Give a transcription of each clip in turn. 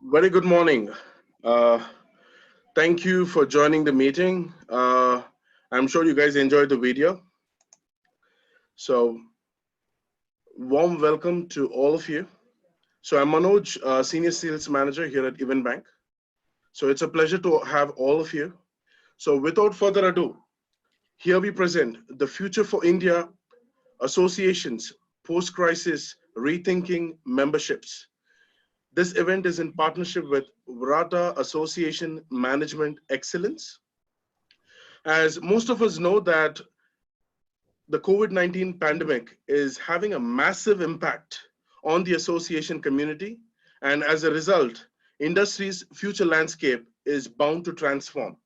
Very good morning. Uh, Thank you for joining the meeting. I'm sure you guys enjoyed the video. So, warm welcome to all of you. So, I'm Manoj, Senior Sales Manager here at Event Bank. So, it's a pleasure to have all of you. So, without further ado, here we present the Future for India Associations Post Crisis Rethinking Memberships. This event is in partnership with Vrata Association Management Excellence. As most of us know that the COVID-19 pandemic is having a massive impact on the association community. And as a result, industry's future landscape is bound to transform.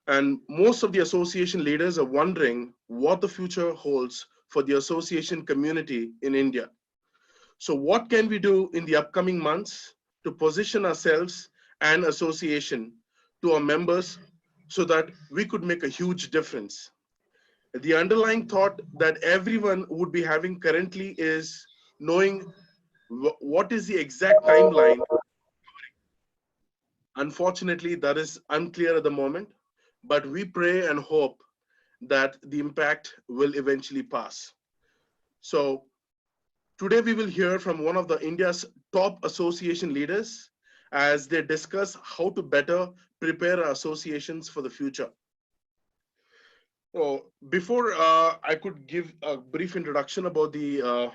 And most of the association leaders are wondering what the future holds for the association community in India. So what can we do in the upcoming months to position ourselves and association to our members so that we could make a huge difference? The underlying thought that everyone would be having currently is knowing what is the exact timeline. Unfortunately, that is unclear at the moment, but we pray and hope that the impact will eventually pass. So today we will hear from one of the India's top association leaders as they discuss how to better prepare our associations for the future. So before I could give a brief introduction about the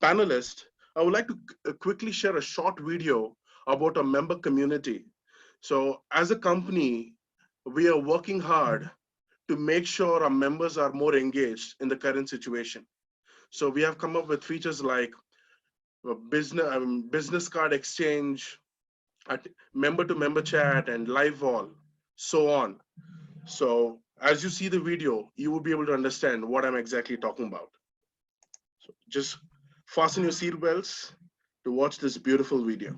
panelist, I would like to quickly share a short video about our member community. So as a company, we are working hard to make sure our members are more engaged in the current situation. So we have come up with features like business card exchange, member to member chat, and live wall, so on. So as you see the video, you will be able to understand what I'm exactly talking about. So just fasten your seat belts to watch this beautiful video.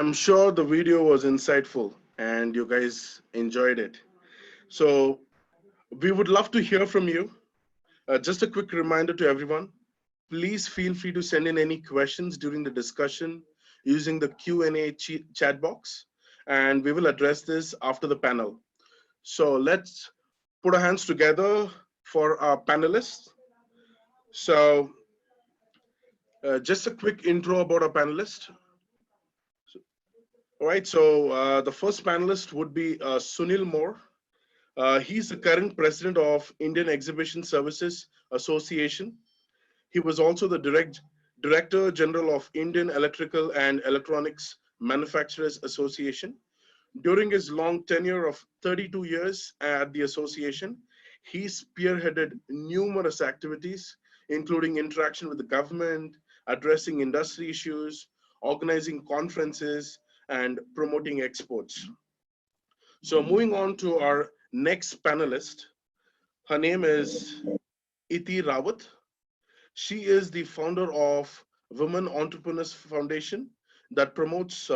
I'm sure the video was insightful and you guys enjoyed it. So we would love to hear from you. Just a quick reminder to everyone, please feel free to send in any questions during the discussion using the Q&A chat box, and we will address this after the panel. So let's put our hands together for our panelists. So just a quick intro about our panelists. All right, so the first panelist would be Sunil Moore. He's the current president of Indian Exhibition Services Association. He was also the Director General of Indian Electrical and Electronics Manufacturers Association. During his long tenure of 32 years at the association, he spearheaded numerous activities, including interaction with the government, addressing industry issues, organizing conferences, and promoting exports. So moving on to our next panelist, her name is Iti Rawat. She is the founder of Women Entrepreneurs Foundation that promotes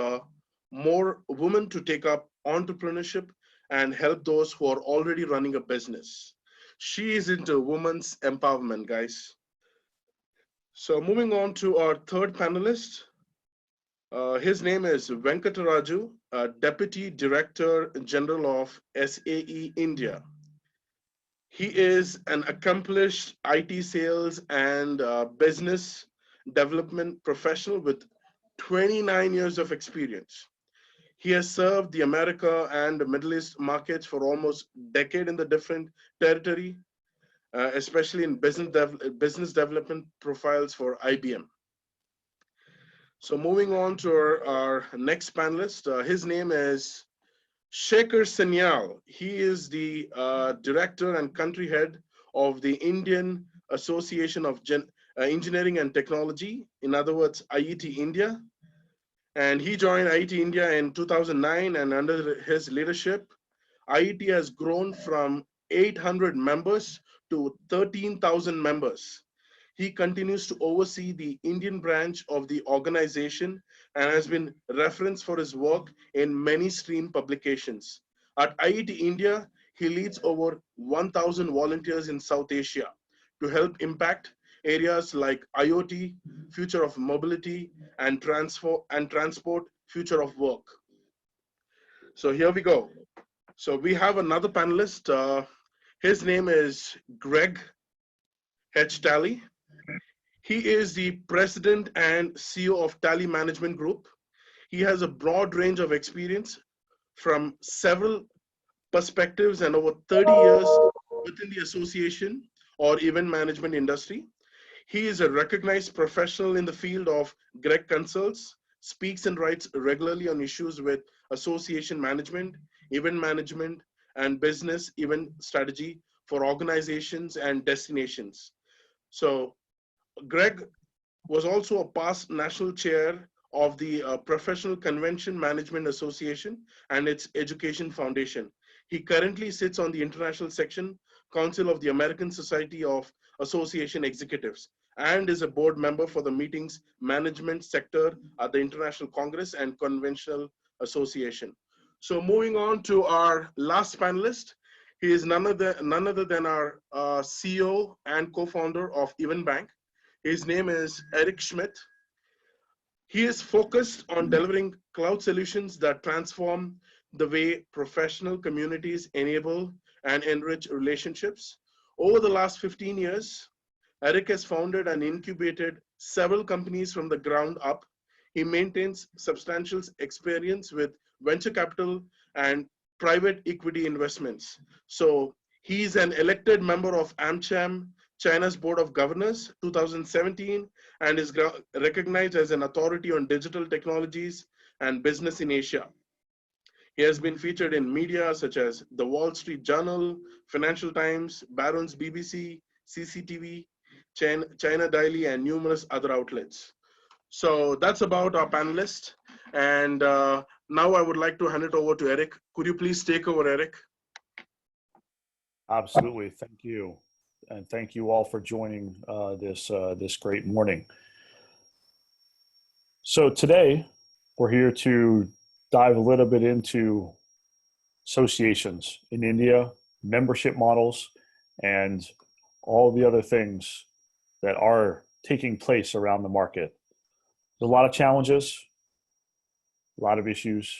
more women to take up entrepreneurship and help those who are already running a business. She is into women's empowerment, guys. So moving on to our third panelist, his name is Venkataraju, Deputy Director General of SAE India. He is an accomplished IT sales and business development professional with 29 years of experience. He has served the America and the Middle East markets for almost a decade in the different territory, especially in business development profiles for IBM. So moving on to our next panelist, his name is Shekhar Sanyal. He is the director and country head of the Indian Association of Engineering and Technology, in other words, IET India. And he joined IET India in 2009, and under his leadership, IET has grown from 800 members to 13,000 members. He continues to oversee the Indian branch of the organization and has been referenced for his work in many stream publications. At IET India, he leads over 1,000 volunteers in South Asia to help impact areas like IoT, future of mobility, and transport, future of work. So here we go. So we have another panelist. His name is Greg H. Talley. He is the president and CEO of Tally Management Group. He has a broad range of experience from several perspectives and over 30 years within the association or event management industry. He is a recognized professional in the field of Greg Consults, speaks and writes regularly on issues with association management, event management, and business event strategy for organizations and destinations. So Greg was also a past national chair of the Professional Convention Management Association and its Education Foundation. He currently sits on the International Section Council of the American Society of Association Executives and is a board member for the meetings management sector at the International Congress and Conventional Association. So moving on to our last panelist, he is none other than our CEO and co-founder of Event Bank. His name is Eric Schmidt. He is focused on delivering cloud solutions that transform the way professional communities enable and enrich relationships. Over the last 15 years, Eric has founded and incubated several companies from the ground up. He maintains substantial experience with venture capital and private equity investments. So he's an elected member of AmCham, China's Board of Governors, 2017, and is recognized as an authority on digital technologies and business in Asia. He has been featured in media such as The Wall Street Journal, Financial Times, Barron's BBC, CCTV, China Daily, and numerous other outlets. So that's about our panelists. And now I would like to hand it over to Eric. Could you please take over, Eric? Absolutely, thank you. And thank you all for joining this great morning. So today, We're here to dive a little bit into associations in India, membership models, and all the other things that are taking place around the market. There's a lot of challenges, a lot of issues,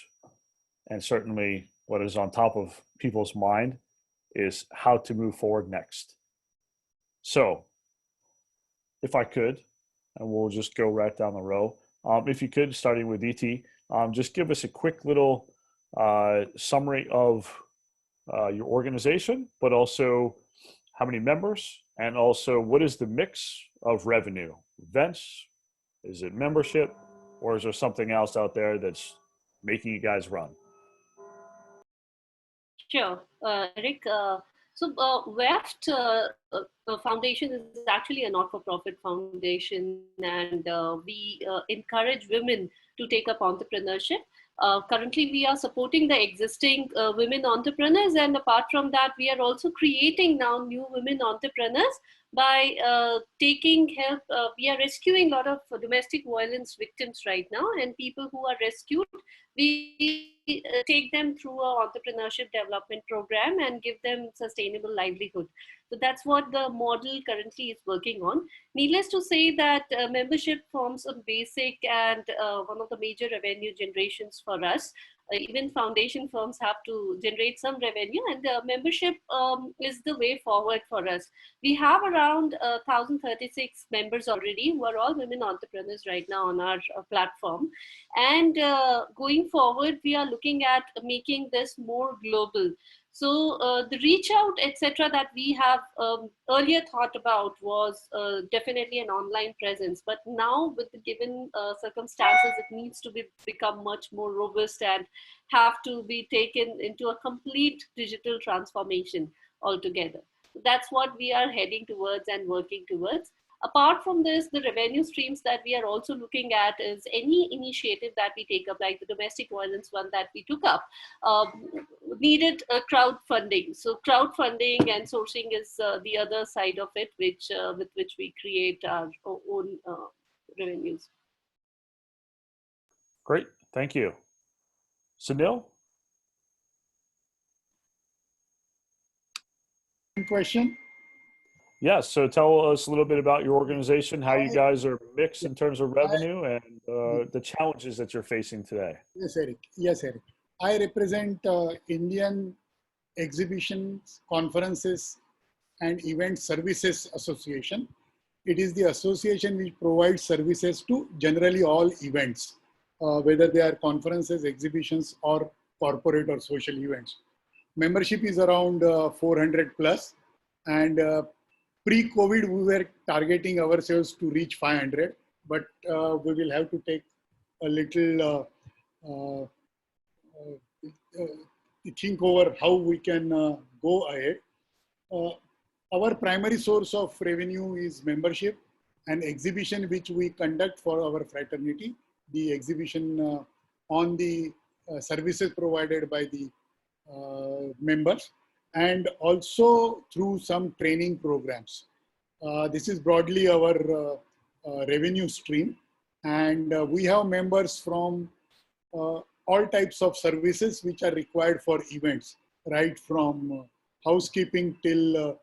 and certainly what is on top of people's mind is how to move forward next. So, if I could, and we'll just go right down the row. If you could, starting with ET, just give us a quick little summary of your organization, but also how many members, and also what is the mix of revenue? Events, is it membership, or is there something else out there that's making you guys run? Sure, Eric. WEFT Foundation is actually a not-for-profit foundation, and we encourage women to take up entrepreneurship. Currently, we are supporting the existing women entrepreneurs, and apart from that, we are also creating now new women entrepreneurs by taking help. We are rescuing a lot of domestic violence victims right now, and people who are rescued, we take them through our entrepreneurship development program and give them sustainable livelihood. So that's what the model currently is working on. Needless to say that membership forms a basic and one of the major revenue generations for us. Even foundation firms have to generate some revenue, and membership is the way forward for us. We have around 1,036 members already, who are all women entrepreneurs right now on our platform. And going forward, we are looking at making this more global. So the reach out, etc., that we have earlier thought about was definitely an online presence. But now, with the given circumstances, it needs to become much more robust and have to be taken into a complete digital transformation altogether. That's what we are heading towards and working towards. Apart from this, the revenue streams that we are also looking at is any initiative that we take up, like the domestic violence one that we took up, needed crowdfunding. So crowdfunding and sourcing is the other side of it, which with which we create our own revenues. Great, thank you. Sunil? Question? Yeah, so tell us a little bit about your organization, how you guys are mixed in terms of revenue, and the challenges that you're facing today. Yes, Eric. Yes, Eric. I represent Indian Exhibitions, Conferences, and Event Services Association. It is the association which provides services to generally all events, whether they are conferences, exhibitions, or corporate or social events. Membership is around 400 plus, and pre-COVID, we were targeting ourselves to reach 500, but we will have to take a little think over how we can go ahead. Our primary source of revenue is membership and exhibition, which we conduct for our fraternity. The exhibition on the services provided by the members, and also through some training programs. This is broadly our revenue stream, and we have members from all types of services which are required for events, right from housekeeping till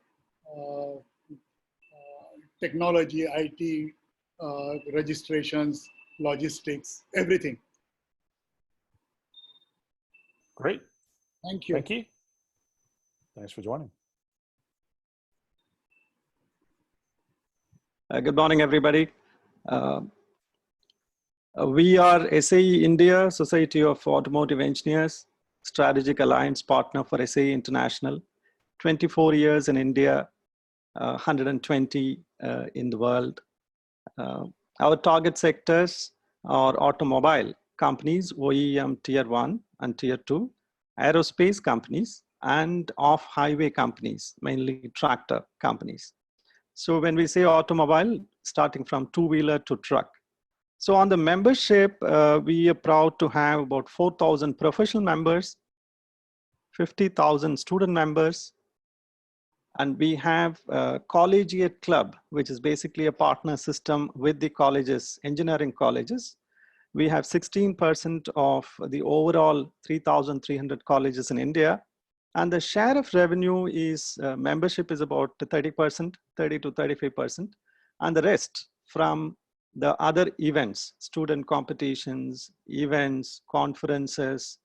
technology, IT, registrations, logistics, everything. Great. Thank you. Thank you. Thanks for joining. Good morning, everybody. We are SAE India, Society of Automotive Engineers, strategic alliance partner for SAE International. 24 years in India, 120 in the world. Our target sectors are automobile companies, OEM tier 1 and tier 2, aerospace companies, and off-highway companies, mainly tractor companies. So when we say automobile, starting from two-wheeler to truck. So on the membership, we are proud to have about 4,000 professional members, 50,000 student members, and we have a collegiate club, which is basically a partner system with the colleges, engineering colleges. We have 16% of the overall 3,300 colleges in India. And the share of revenue is, membership is about 30%, 30 to 35%. And the rest from the other events, student competitions, events, conferences,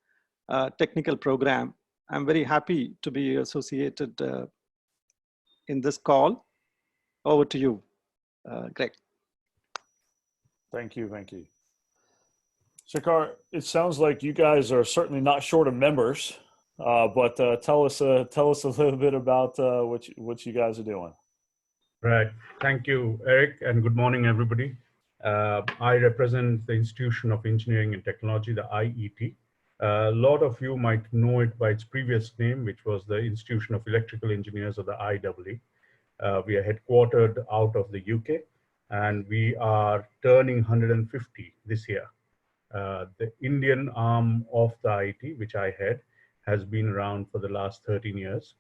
technical program. I'm very happy to be associated in this call. Over to you, Greg. Thank you, Venki. Shekhar, it sounds like you guys are certainly not short of members, but tell us a little bit about what you guys are doing. Right. Thank you, Eric, and good morning, everybody. I represent the Institution of Engineering and Technology, the IET. A lot of you might know it by its previous name, which was the Institution of Electrical Engineers, or the IEE. We are headquartered out of the UK, and we are turning 150 this year. The Indian arm of the IET, which I head, has been around for the last 13 years.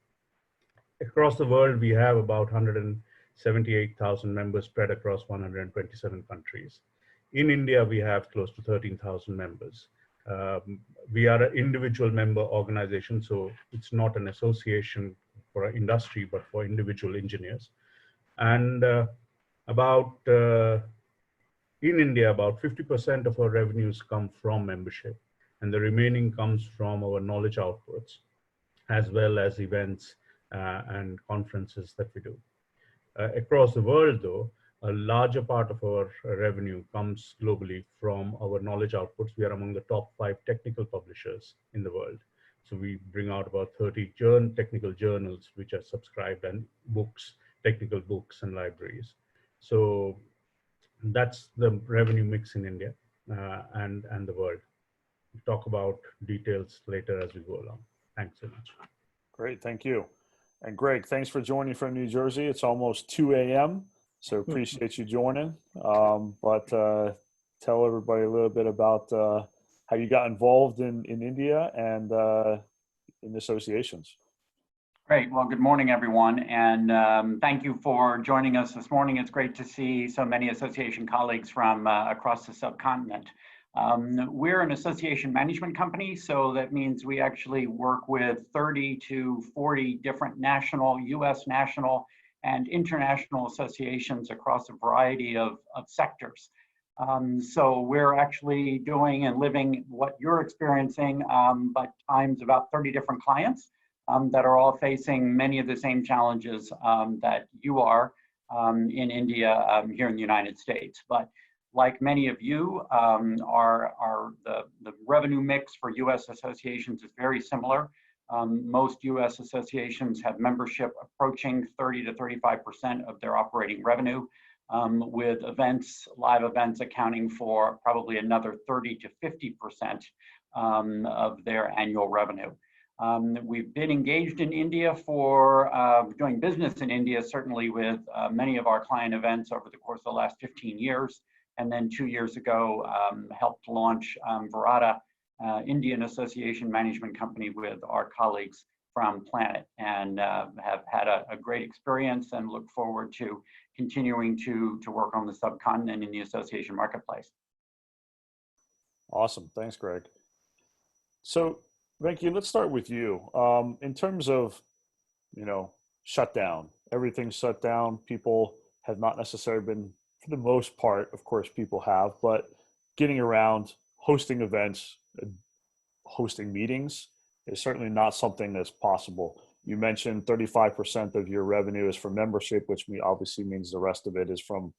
Across the world, we have about 178,000 members spread across 127 countries. In India, we have close to 13,000 members. We are an individual member organization, so it's not an association for an industry, but for individual engineers. And in India, about 50% of our revenues come from membership, and the remaining comes from our knowledge outputs, as well as events and conferences that we do. Across the world, though, a larger part of our revenue comes globally from our knowledge outputs. We are among the top 5 technical publishers in the world. So we bring out about 30 technical journals, which are subscribed, and books, technical books and libraries. So that's the revenue mix in India and the world. We'll talk about details later as we go along. Thanks so much. Great, thank you. And Greg, thanks for joining from New Jersey. It's almost 2 a.m., so appreciate you joining. But tell everybody a little bit about how you got involved in India and in associations. Great. Well, good morning, everyone. And thank you for joining us this morning. It's great to see so many association colleagues from across the subcontinent. We're an association management company, so that means we actually work with 30 to 40 different national, US national, and international associations across a variety of sectors. So we're actually doing and living what you're experiencing, but times about 30 different clients that are all facing many of the same challenges that you are in India, here in the United States. But like many of you, the revenue mix for US associations is very similar. Most US associations have membership approaching 30 to 35% of their operating revenue, with events, live events accounting for probably another 30 to 50% of their annual revenue. We've been engaged in India for doing business in India, certainly with many of our client events over the course of the last 15 years. And then 2 years ago, helped launch Virata, Indian Association Management Company, with our colleagues from Planet, and have had a great experience and look forward to continuing to work on the subcontinent in the association marketplace. Awesome. Thanks, Greg. So, Venki, let's start with you. In terms of, shutdown, everything's shut down. People have not necessarily been, for the most part, of course, people have, but getting around, hosting events, hosting meetings is certainly not something that's possible. You mentioned 35% of your revenue is from membership, which obviously means the rest of it is from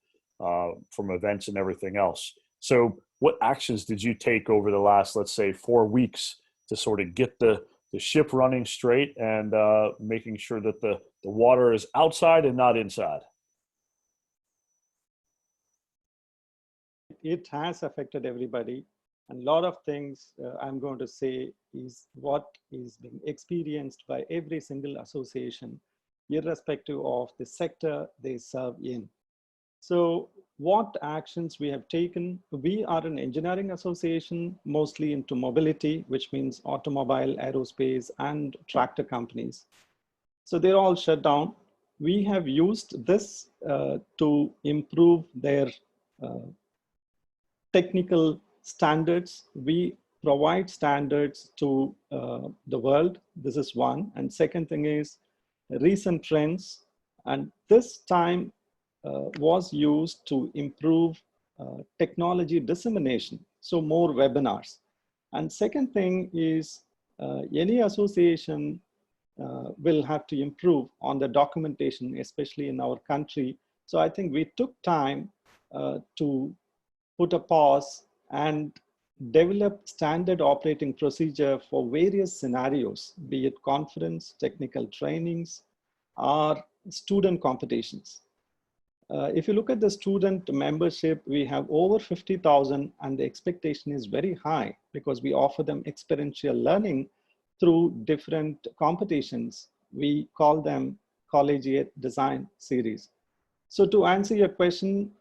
events and everything else. So what actions did you take over the last, let's say, 4 weeks to sort of get the ship running straight and making sure that the water is outside and not inside? It has affected everybody. And a lot of things I'm going to say is what is being experienced by every single association, irrespective of the sector they serve in. So what actions we have taken? We are an engineering association, mostly into mobility, which means automobile, aerospace, and tractor companies. So they're all shut down. We have used this to improve their technical standards. We provide standards to the world. This is one. And second thing is recent trends. And this time was used to improve technology dissemination. So more webinars. And second thing is any association will have to improve on the documentation, especially in our country. So I think we took time to put a pause and develop standard operating procedure for various scenarios, be it conference, technical trainings, or student competitions. If you look at the student membership, we have over 50,000, and the expectation is very high because we offer them experiential learning through different competitions. We call them collegiate design series. So to answer your question,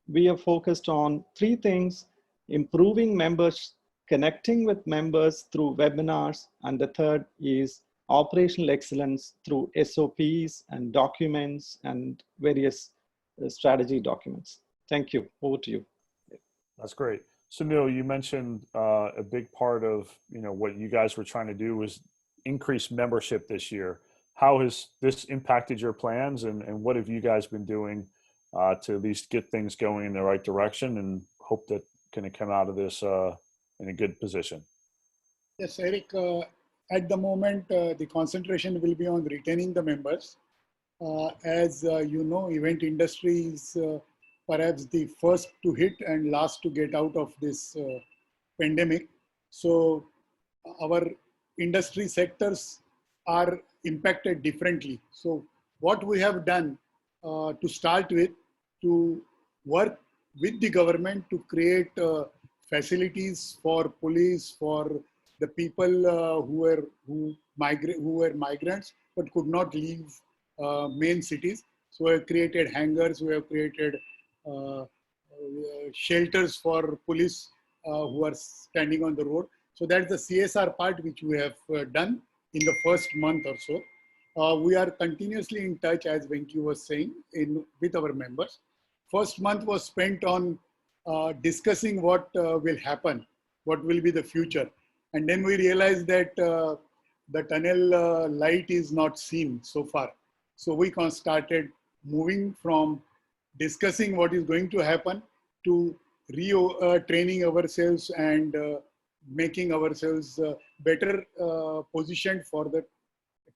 we are focused on three things: improving members, connecting with members through webinars, and the third is operational excellence through SOPs and documents and various strategy documents. Thank you. Over to you. That's great. Sunil, you mentioned a big part of what you guys were trying to do was increase membership this year. How has this impacted your plans, and what have you guys been doing to at least get things going in the right direction, and hope that can come out of this in a good position? Yes, Eric, at the moment, the concentration will be on retaining the members. As you know, event industry is perhaps the first to hit and last to get out of this pandemic. So our industry sectors are impacted differently. So what we have done to start with, to work with the government to create facilities for police, for the people who were migrants but could not leave main cities. So we have created hangars, we have created shelters for police who are standing on the road. So that's the CSR part which we have done in the first month or so. We are continuously in touch, as Venki was saying, with our members. First month was spent on discussing what will happen, what will be the future. And then we realized that the tunnel light is not seen so far. So we started moving from discussing what is going to happen to training ourselves and making ourselves better positioned for the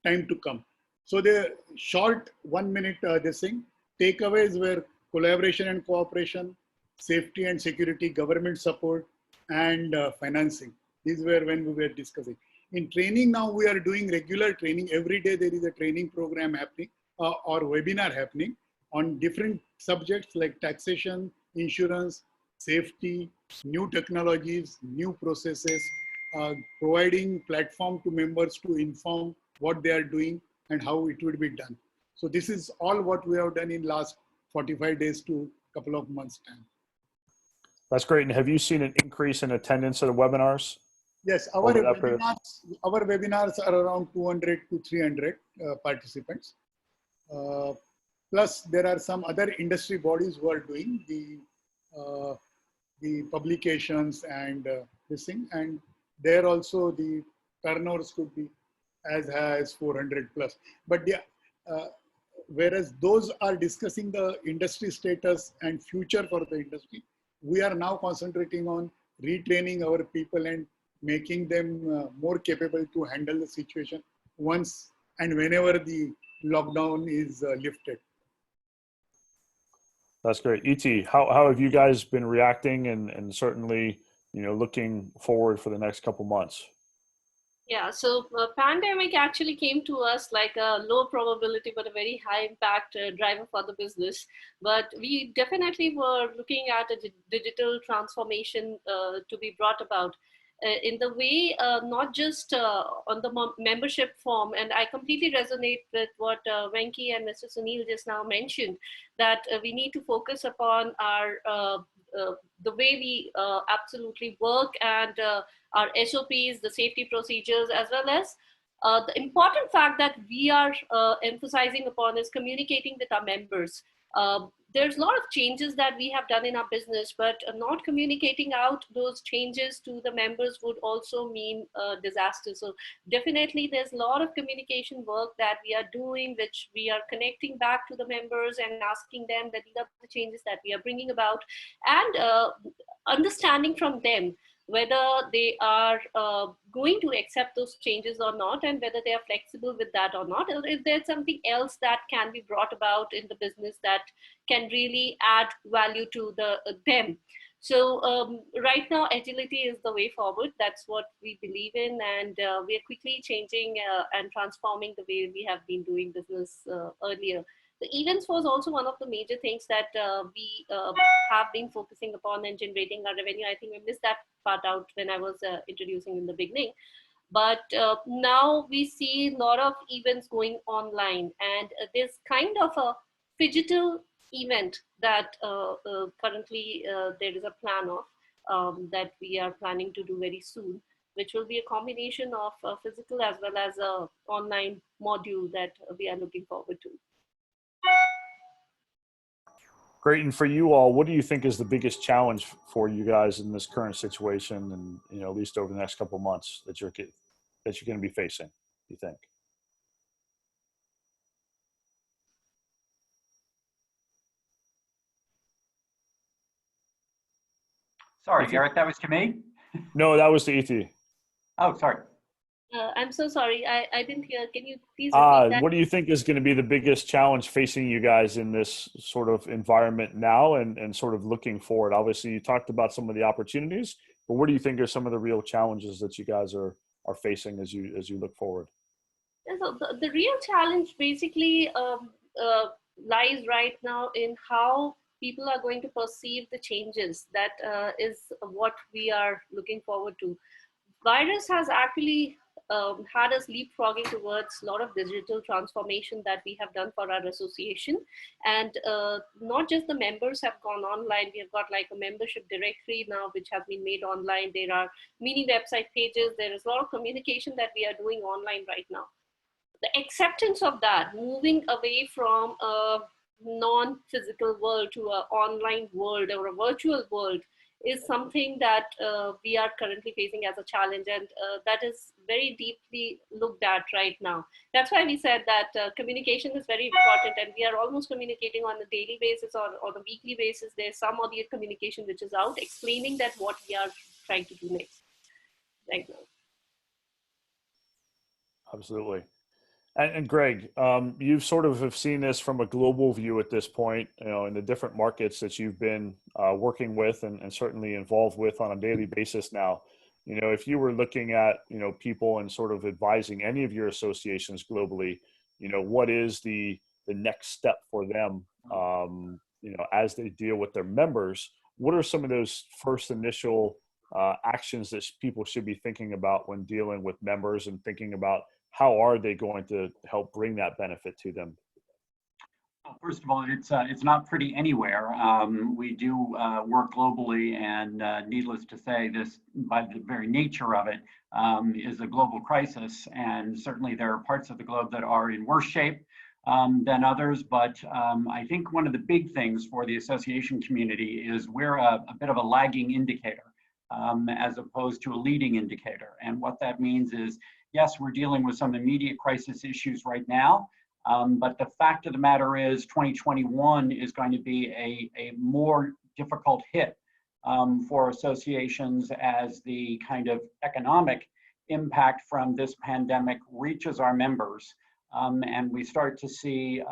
time to come. So the short 1 minute this thing, takeaways were collaboration and cooperation, safety and security, government support, and financing. These were when we were discussing. In training now, we are doing regular training. Every day there is a training program happening or webinar happening on different subjects like taxation, insurance, safety, new technologies, new processes, providing platform to members to inform what they are doing and how it would be done. So this is all what we have done in last 45 days to a couple of months time. That's great. And have you seen an increase in attendance at the webinars? Yes, our webinars are around 200 to 300 participants. Plus, there are some other industry bodies who are doing the publications and this thing. And there also the turnovers could be as high as 400 plus. But whereas those are discussing the industry status and future for the industry, we are now concentrating on retraining our people and making them more capable to handle the situation once and whenever the lockdown is lifted. That's great. E.T., how have you guys been reacting and certainly, looking forward for the next couple months? Yeah, so pandemic actually came to us like a low probability but a very high impact driver for the business. But we definitely were looking at a digital transformation to be brought about in the way, not just on the membership form. And I completely resonate with what Venki and Mr. Sunil just now mentioned, that we need to focus upon our the way we absolutely work and our SOPs, the safety procedures, as well as The important fact that we are emphasizing upon is communicating with our members. There's a lot of changes that we have done in our business, but not communicating out those changes to the members would also mean disaster. So definitely there's a lot of communication work that we are doing, which we are connecting back to the members and asking them that these are the changes that we are bringing about, and understanding from them whether they are going to accept those changes or not, and whether they are flexible with that or not, or if there's something else that can be brought about in the business that can really add value to them. So right now, agility is the way forward. That's what we believe in, and we are quickly changing and transforming the way we have been doing business earlier. The events was also one of the major things that we have been focusing upon and generating our revenue. I think we missed that part out when I was introducing in the beginning. But now we see a lot of events going online, and there's kind of a digital event that currently there is a plan of that we are planning to do very soon, which will be a combination of physical as well as a online module that we are looking forward to. Great. And for you all, what do you think is the biggest challenge for you guys in this current situation, and at least over the next couple of months that you're going to be facing, do you think? Sorry, Eric, that was to me? No, that was to E.T. Oh, sorry. I'm so sorry. I didn't hear. Can you please repeat that? What do you think is going to be the biggest challenge facing you guys in this sort of environment now, and sort of looking forward? Obviously, you talked about some of the opportunities, but what do you think are some of the real challenges that you guys are facing as you look forward? So the real challenge basically lies right now in how people are going to perceive the changes. That is what we are looking forward to. Virus has actually had us leapfrogging towards a lot of digital transformation that we have done for our association. And not just the members have gone online, we have got like a membership directory now, which has been made online. There are mini website pages. There is a lot of communication that we are doing online right now. The acceptance of that, moving away from a non-physical world to an online world or a virtual world, is something that we are currently facing as a challenge, and that is very deeply looked at right now. That's why we said that communication is very important, and we are almost communicating on a daily basis or on a weekly basis. There's some audio communication which is out explaining that what we are trying to do next right now. Absolutely. And Greg, you sort of have seen this from a global view at this point, in the different markets that you've been working with and certainly involved with on a daily basis now. If you were looking at, people and sort of advising any of your associations globally, what is the next step for them, as they deal with their members? What are some of those first initial actions that people should be thinking about when dealing with members, and thinking about how are they going to help bring that benefit to them? Well, first of all, it's not pretty anywhere. We do work globally, and needless to say, this, by the very nature of it, is a global crisis. And certainly there are parts of the globe that are in worse shape than others. But I think one of the big things for the association community is we're a bit of a lagging indicator as opposed to a leading indicator. And what that means is, yes, we're dealing with some immediate crisis issues right now, but the fact of the matter is 2021 is going to be a more difficult hit for associations as the kind of economic impact from this pandemic reaches our members. And we start to see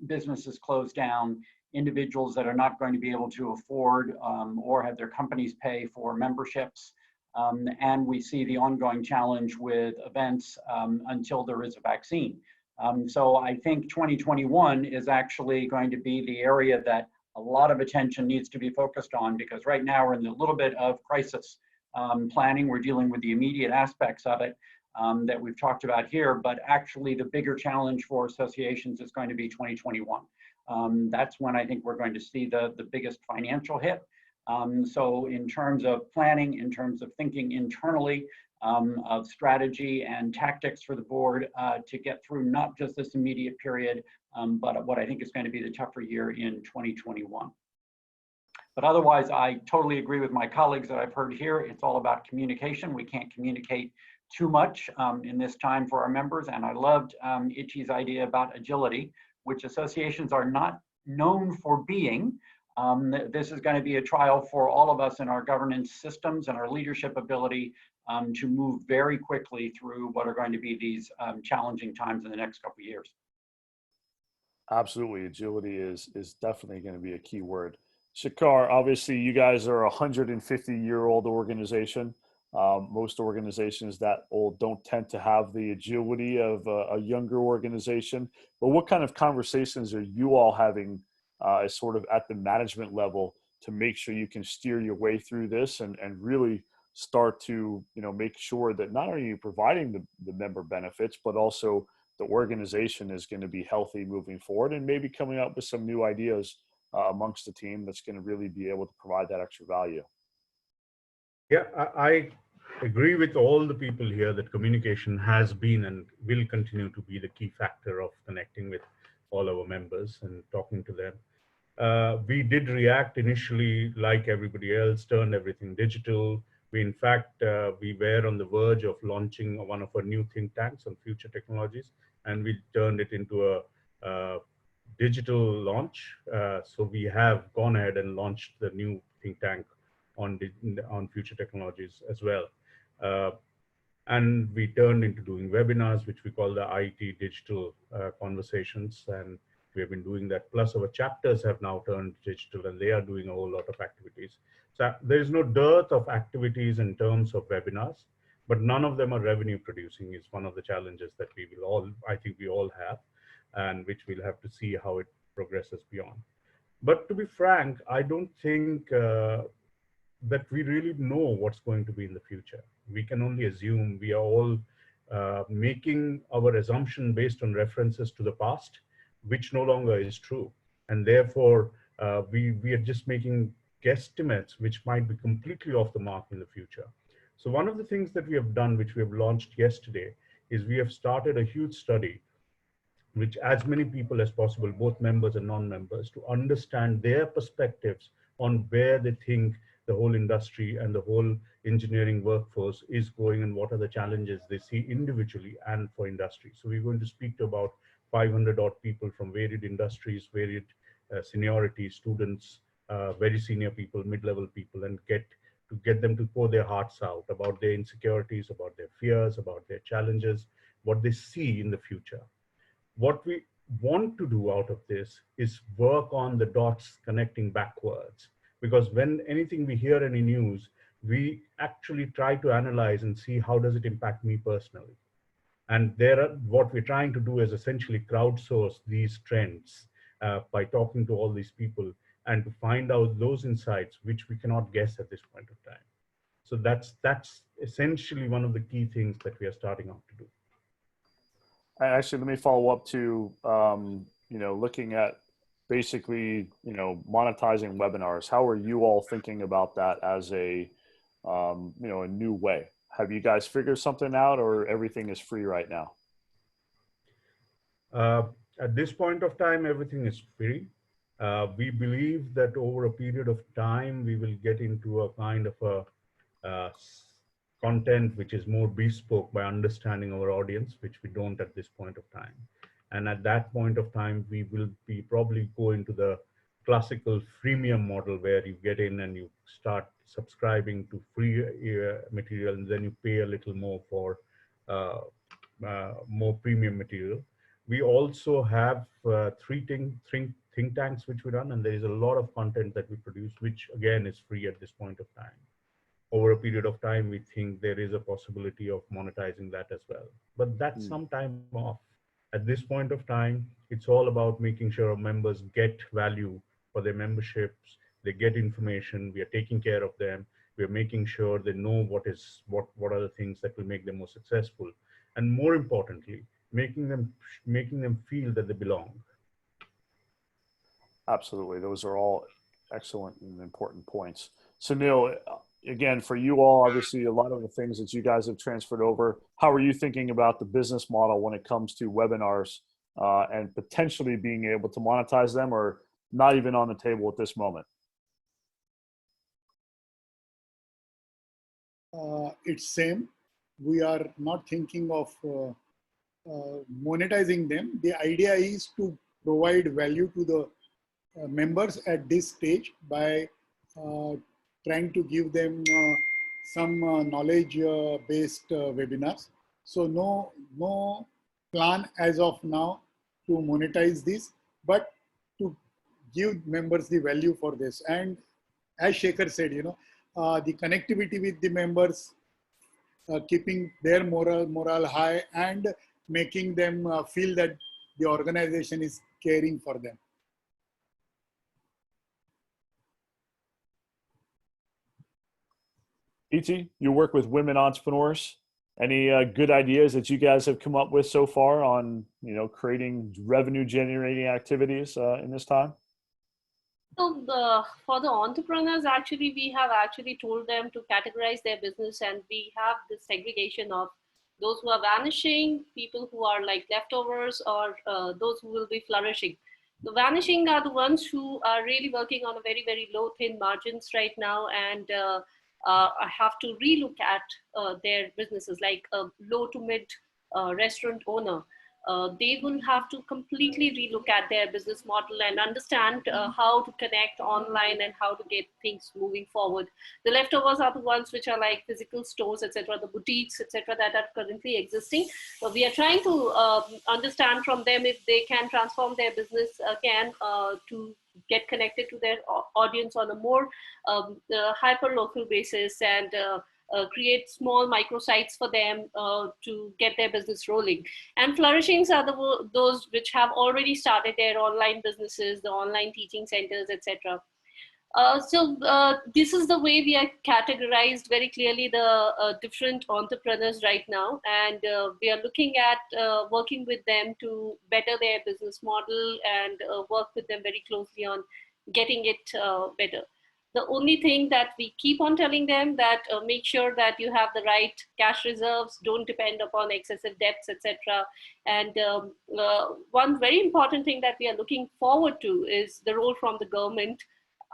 businesses close down, individuals that are not going to be able to afford or have their companies pay for memberships. And we see the ongoing challenge with events until there is a vaccine. So I think 2021 is actually going to be the area that a lot of attention needs to be focused on, because right now we're in a little bit of crisis planning. We're dealing with the immediate aspects of it that we've talked about here, but actually the bigger challenge for associations is going to be 2021. That's when I think we're going to see the biggest financial hit. So in terms of planning, in terms of thinking internally, of strategy and tactics for the board to get through not just this immediate period, but what I think is going to be the tougher year in 2021. But otherwise, I totally agree with my colleagues that I've heard here. It's all about communication. We can't communicate too much in this time for our members. And I loved Ichi's idea about agility, which associations are not known for being. This is going to be a trial for all of us in our governance systems and our leadership ability to move very quickly through what are going to be these challenging times in the next couple of years. Absolutely. Agility is definitely going to be a key word. Shakar, obviously you guys are a 150-year-old organization. Most organizations that old don't tend to have the agility of a younger organization. But what kind of conversations are you all having as sort of at the management level to make sure you can steer your way through this and really start to, you know, make sure that not only are you providing the member benefits, but also the organization is going to be healthy moving forward and maybe coming up with some new ideas amongst the team that's going to really be able to provide that extra value. Yeah, I agree with all the people here that communication has been and will continue to be the key factor of connecting with all our members and talking to them. We did react initially like everybody else, turned everything digital. We, in fact, we were on the verge of launching one of our new think tanks on future technologies, and we turned it into a digital launch. So we have gone ahead and launched the new think tank on future technologies as well. And we turned into doing webinars, which we call the IT digital conversations. And we have been doing that. Plus our chapters have now turned digital and they are doing a whole lot of activities. So there's no dearth of activities in terms of webinars, but none of them are revenue producing is one of the challenges that we will all, I think we all have, and which we'll have to see how it progresses beyond. But to be frank, I don't think that we really know what's going to be in the future. We can only assume. We are all making our assumption based on references to the past, which no longer is true. And therefore, we are just making guesstimates, which might be completely off the mark in the future. So one of the things that we have done, which we have launched yesterday, is we have started a huge study which as many people as possible, both members and non-members, to understand their perspectives on where they think the whole industry and the whole engineering workforce is going and what are the challenges they see individually and for industry. So we're going to speak to about 500 odd people from varied industries, varied seniority, students, very senior people, mid-level people, and get them to pour their hearts out about their insecurities, about their fears, about their challenges, what they see in the future. What we want to do out of this is work on the dots connecting backwards. Because when anything we hear any news, we actually try to analyze and see how does it impact me personally. And what we're trying to do is essentially crowdsource these trends by talking to all these people and to find out those insights which we cannot guess at this point of time. So that's essentially one of the key things that we are starting out to do. Actually, let me follow up to, looking at basically, monetizing webinars. How are you all thinking about that as a new way? Have you guys figured something out or everything is free right now? At this point of time, everything is free. We believe that over a period of time, we will get into a kind of a content which is more bespoke by understanding our audience, which we don't at this point of time. And at that point of time, we will be probably go into the classical freemium model where you get in and you start subscribing to free material, and then you pay a little more for more premium material. We also have three think tanks which we run, and there is a lot of content that we produce, which again is free at this point of time. Over a period of time, we think there is a possibility of monetizing that as well. But that's some time off. At this point of time, it's all about making sure our members get value for their memberships, they get information, we are taking care of them, we are making sure they know what are the things that will make them more successful. And more importantly, making them feel that they belong. Absolutely. Those are all excellent and important points. So Neil, again, for you all, obviously a lot of the things that you guys have transferred over, how are you thinking about the business model when it comes to webinars and potentially being able to monetize them, or not even on the table at this moment? It's same. We are not thinking of monetizing them. The idea is to provide value to the members at this stage by trying to give them some knowledge-based webinars. So no plan as of now to monetize this, but to give members the value for this. And as Shekhar said, the connectivity with the members, keeping their morale high, and making them feel that the organization is caring for them. E.T., you work with women entrepreneurs. Any good ideas that you guys have come up with so far on, creating revenue generating activities in this time? So for the entrepreneurs, actually, we have actually told them to categorize their business, and we have this segregation of those who are vanishing, people who are like leftovers, or those who will be flourishing. The vanishing are the ones who are really working on a very, very low, thin margins right now, and I have to relook at their businesses, like a low to mid restaurant owner. They will have to completely relook at their business model and understand how to connect online and how to get things moving forward. The leftovers are the ones which are like physical stores, etc., the boutiques, etc., that are currently existing. So we are trying to understand from them if they can transform their business again to get connected to their audience on a more hyper local basis, and create small microsites for them to get their business rolling. And flourishings are those which have already started their online businesses, the online teaching centers, etc. This is the way we are categorized very clearly the different entrepreneurs right now, and we are looking at working with them to better their business model and work with them very closely on getting it better. The only thing that we keep on telling them that make sure that you have the right cash reserves, don't depend upon excessive debts, etc. And one very important thing that we are looking forward to is the role from the government,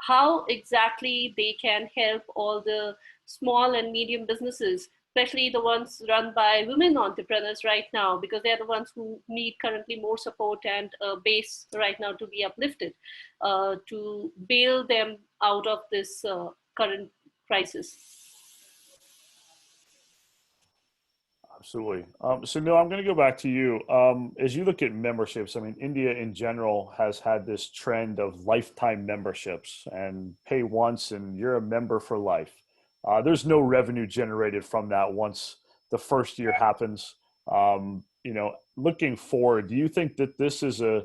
how exactly they can help all the small and medium businesses, especially the ones run by women entrepreneurs right now, because they're the ones who need currently more support and base right now to be uplifted, to bail them out of this current crisis. Absolutely. So Neil, I'm going to go back to you. As you look at memberships, I mean, India in general has had this trend of lifetime memberships and pay once and you're a member for life. There's no revenue generated from that once the first year happens. Looking forward, do you think that this is a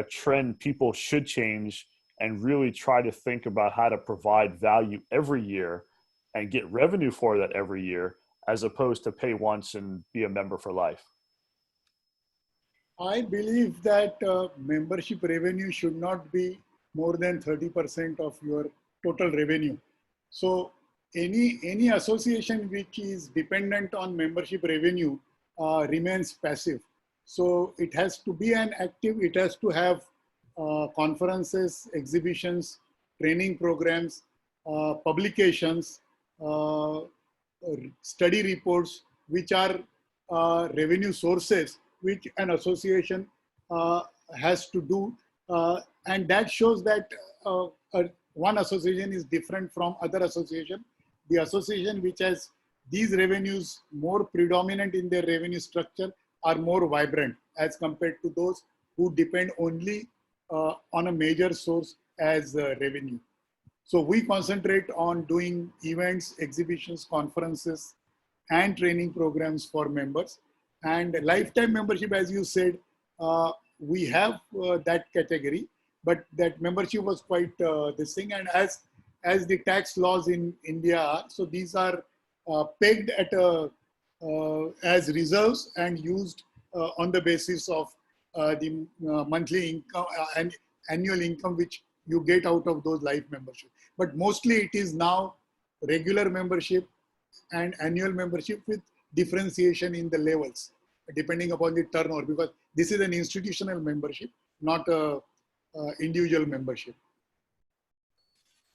trend people should change and really try to think about how to provide value every year and get revenue for that every year, as opposed to pay once and be a member for life? I believe that membership revenue should not be more than 30% of your total revenue. So any association which is dependent on membership revenue remains passive. So it has to be an active, it has to have conferences, exhibitions, training programs, publications, study reports, which are revenue sources which an association has to do. And that shows that one association is different from other association. The association which has these revenues more predominant in their revenue structure are more vibrant as compared to those who depend only on a major source as revenue. So we concentrate on doing events, exhibitions, conferences, and training programs for members. And lifetime membership, as you said, we have that category, but that membership was quite this thing. And as the tax laws in India are, so these are pegged at as reserves and used on the basis of the monthly income and annual income which you get out of those life memberships. But mostly it is now regular membership and annual membership with differentiation in the levels depending upon the turnover, because this is an institutional membership, not a individual membership.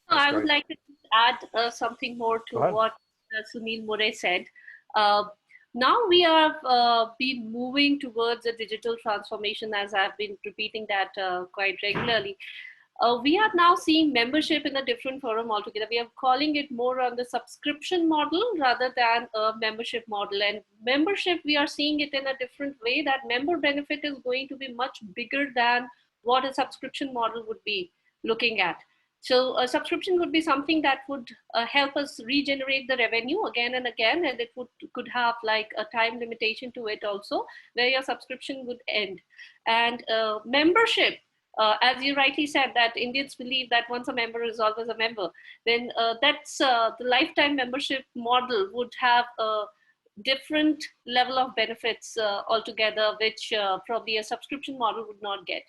I would great. like to add something more to what Sunil More said. Now we have been moving towards a digital transformation, as I've been repeating that quite regularly. We are now seeing membership in a different forum altogether. We are calling it more on the subscription model rather than a membership model. And membership, we are seeing it in a different way, that member benefit is going to be much bigger than what a subscription model would be looking at. So a subscription would be something that would help us regenerate the revenue again and again, and it could have like a time limitation to it also, where your subscription would end. And membership, as you rightly said, that Indians believe that once a member is always a member, then that's the lifetime membership model would have a different level of benefits altogether, which probably a subscription model would not get.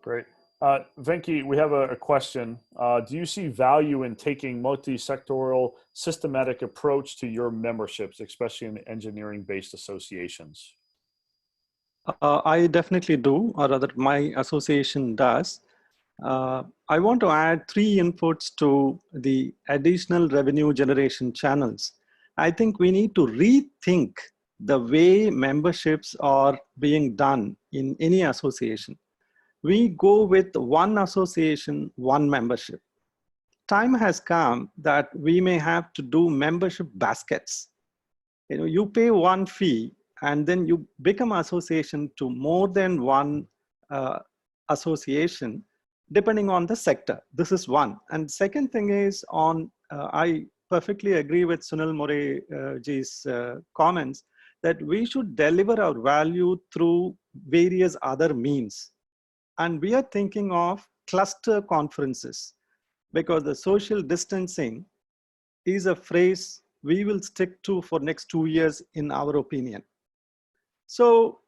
Great. Venki, we have a question. Do you see value in taking multi-sectoral systematic approach to your memberships, especially in engineering-based associations? I definitely do, or rather my association does. I want to add 3 inputs to the additional revenue generation channels. I think we need to rethink the way memberships are being done in any association. We go with one association, one membership. Time has come that we may have to do membership baskets. You know, you pay one fee and then you become association to more than one association, depending on the sector. This is one. And second thing is on, I perfectly agree with Sunil More-ji's comments that we should deliver our value through various other means. And we are thinking of cluster conferences, because the social distancing is a phrase we will stick to for next 2 years, in our opinion. So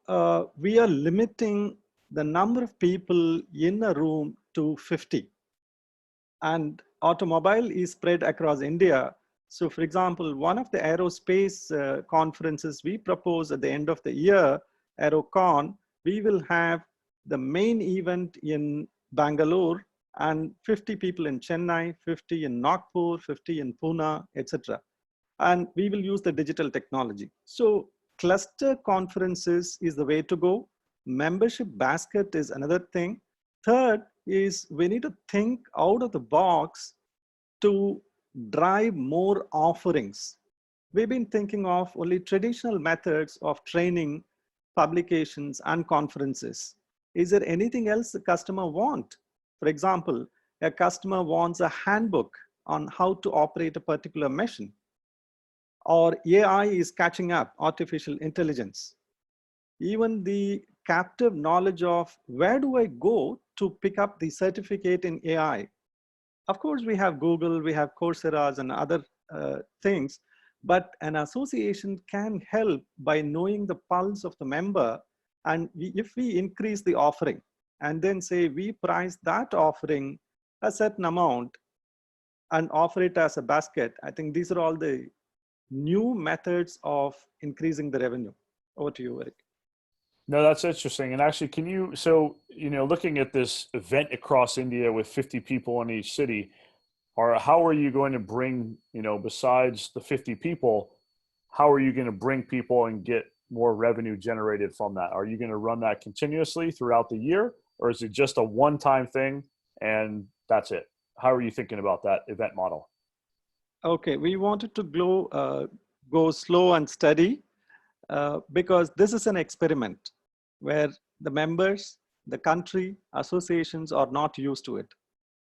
we are limiting the number of people in a room to 50. And automobile is spread across India. So for example, one of the aerospace conferences we propose at the end of the year, AeroCon, we will have the main event in Bangalore and 50 people in Chennai, 50 in Nagpur, 50 in Pune, etc. And we will use the digital technology. So cluster conferences is the way to go. Membership basket is another thing. Third is we need to think out of the box to drive more offerings. We've been thinking of only traditional methods of training, publications, and conferences. Is there anything else the customer wants? For example, a customer wants a handbook on how to operate a particular machine, or AI is catching up, artificial intelligence. Even the captive knowledge of where do I go to pick up the certificate in AI. Of course, we have Google, we have Coursera and other things, but an association can help by knowing the pulse of the member. And if we increase the offering and then say we price that offering a certain amount and offer it as a basket, I think these are all the new methods of increasing the revenue. Over to you, Eric. No, that's interesting. And actually, can you, so, you know, looking at this event across India with 50 people in each city, or how are you going to bring, you know, besides the 50 people, how are you going to bring people and get more revenue generated from that? Are you going to run that continuously throughout the year, or is it just a one-time thing and that's it? How are you thinking about that event model? Okay, we wanted to go slow and steady because this is an experiment where the members, the country, associations are not used to it.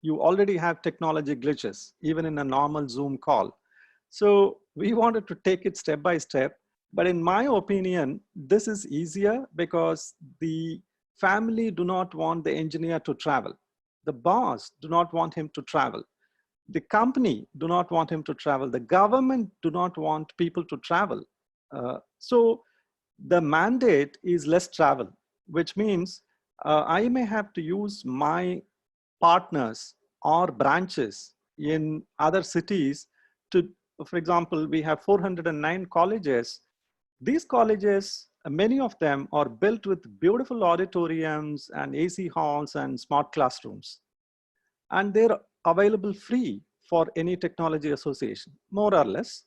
You already have technology glitches, even in a normal Zoom call. So we wanted to take it step by step. But in my opinion, this is easier because the family do not want the engineer to travel. The boss do not want him to travel. The company do not want him to travel. The government do not want people to travel. So the mandate is less travel, which means I may have to use my partners or branches in other cities to, for example, we have 409 colleges. These colleges, many of them are built with beautiful auditoriums and AC halls and smart classrooms. And they're available free for any technology association, more or less.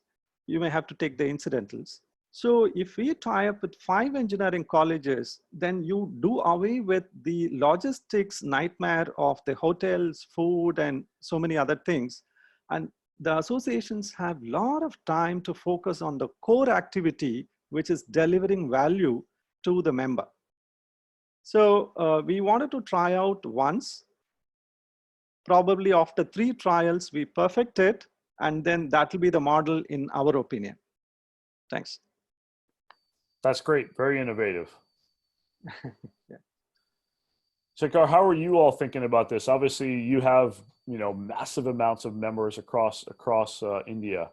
You may have to take the incidentals. So if we tie up with 5 engineering colleges, then you do away with the logistics nightmare of the hotels, food, and so many other things. And the associations have a lot of time to focus on the core activity, which is delivering value to the member. So we wanted to try out once. Probably after 3 trials, we perfect it, and then that will be the model in our opinion. Thanks. That's great. Very innovative. Yeah. Shekhar, how are you all thinking about this? Obviously, you have massive amounts of members across India.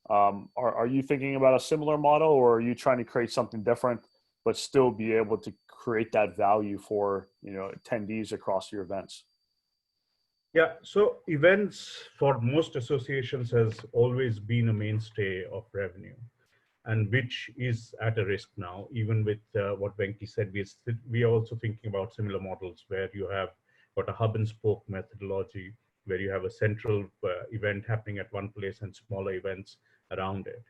Are you thinking about a similar model, or are you trying to create something different, but still be able to create that value for attendees across your events? Yeah, so events for most associations has always been a mainstay of revenue, and which is at a risk now. Even with what Venki said, we are also thinking about similar models where you have got a hub and spoke methodology, where you have a central event happening at one place and smaller events around it.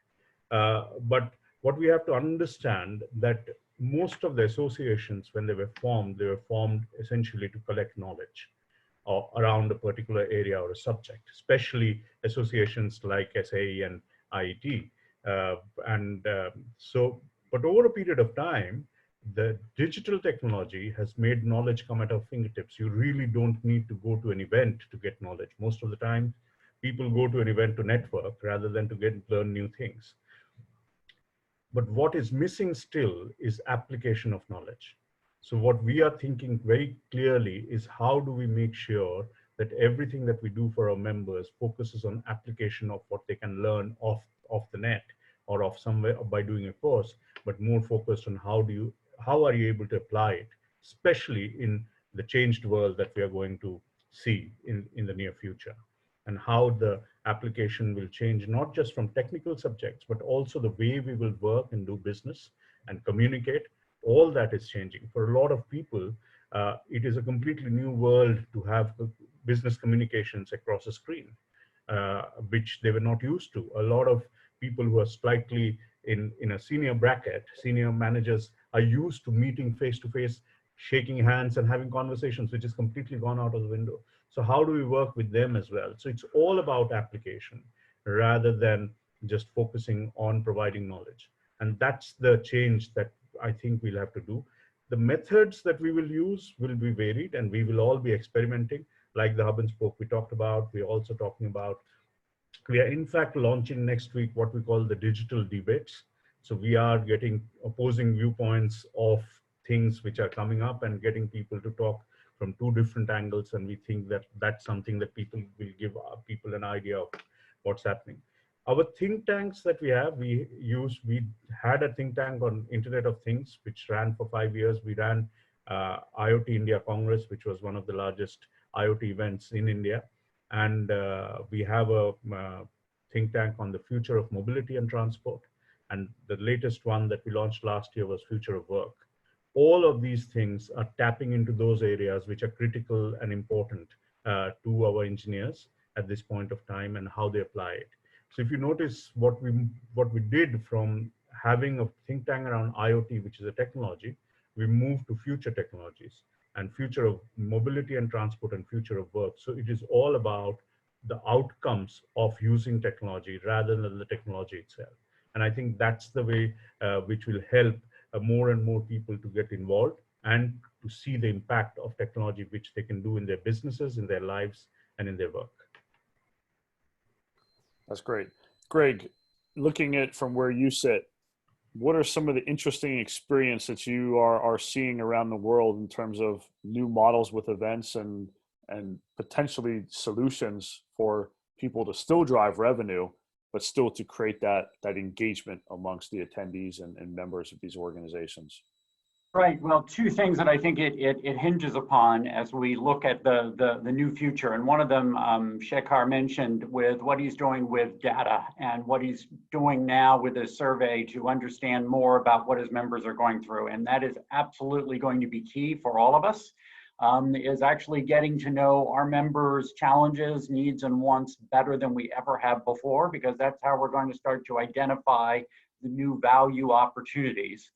But what we have to understand that most of the associations, when they were formed essentially to collect knowledge around a particular area or a subject, especially associations like SAE and IET. But over a period of time, the digital technology has made knowledge come at our fingertips. You really don't need to go to an event to get knowledge. Most of the time, people go to an event to network rather than to learn new things. But what is missing still is application of knowledge. So what we are thinking very clearly is how do we make sure that everything that we do for our members focuses on application of what they can learn off the net or off somewhere by doing a course, but more focused on how are you able to apply it, especially in the changed world that we are going to see in the near future, and how the application will change, not just from technical subjects, but also the way we will work and do business and communicate. All that is changing. For a lot of people, it is a completely new world to have business communications across a screen, which they were not used to. A lot of people who are slightly in a senior bracket, senior managers, are used to meeting face-to-face, shaking hands and having conversations, which is completely gone out of the window. So how do we work with them as well? So it's all about application rather than just focusing on providing knowledge. And that's the change that I think we'll have to do. The methods that we will use will be varied, and we will all be experimenting, like the hub and spoke we talked about. We're also talking about, we are in fact launching next week what we call the digital debates. So we are getting opposing viewpoints of things which are coming up and getting people to talk from 2 different angles. And we think that that's something that people will give people an idea of what's happening. Our think tanks that we have, we had a think tank on Internet of Things, which ran for 5 years. We ran IoT India Congress, which was one of the largest IoT events in India. And we have a think tank on the future of mobility and transport. And the latest one that we launched last year was Future of Work. All of these things are tapping into those areas which are critical and important to our engineers at this point of time and how they apply it. So if you notice what we did from having a think tank around IoT, which is a technology, we moved to future technologies and future of mobility and transport and future of work. So it is all about the outcomes of using technology rather than the technology itself. And I think that's the way which will help more and more people to get involved and to see the impact of technology which they can do in their businesses, in their lives, and in their work. That's great. Greg, looking at from where you sit, what are some of the interesting experiences that you are seeing around the world in terms of new models with events and potentially solutions for people to still drive revenue, but still to create that engagement amongst the attendees and members of these organizations? Right. Well, two things that I think it hinges upon as we look at the new future. And one of them, Shekhar mentioned with what he's doing with data and what he's doing now with his survey to understand more about what his members are going through. And that is absolutely going to be key for all of us, is actually getting to know our members' challenges, needs, and wants better than we ever have before, because that's how we're going to start to identify the new value opportunities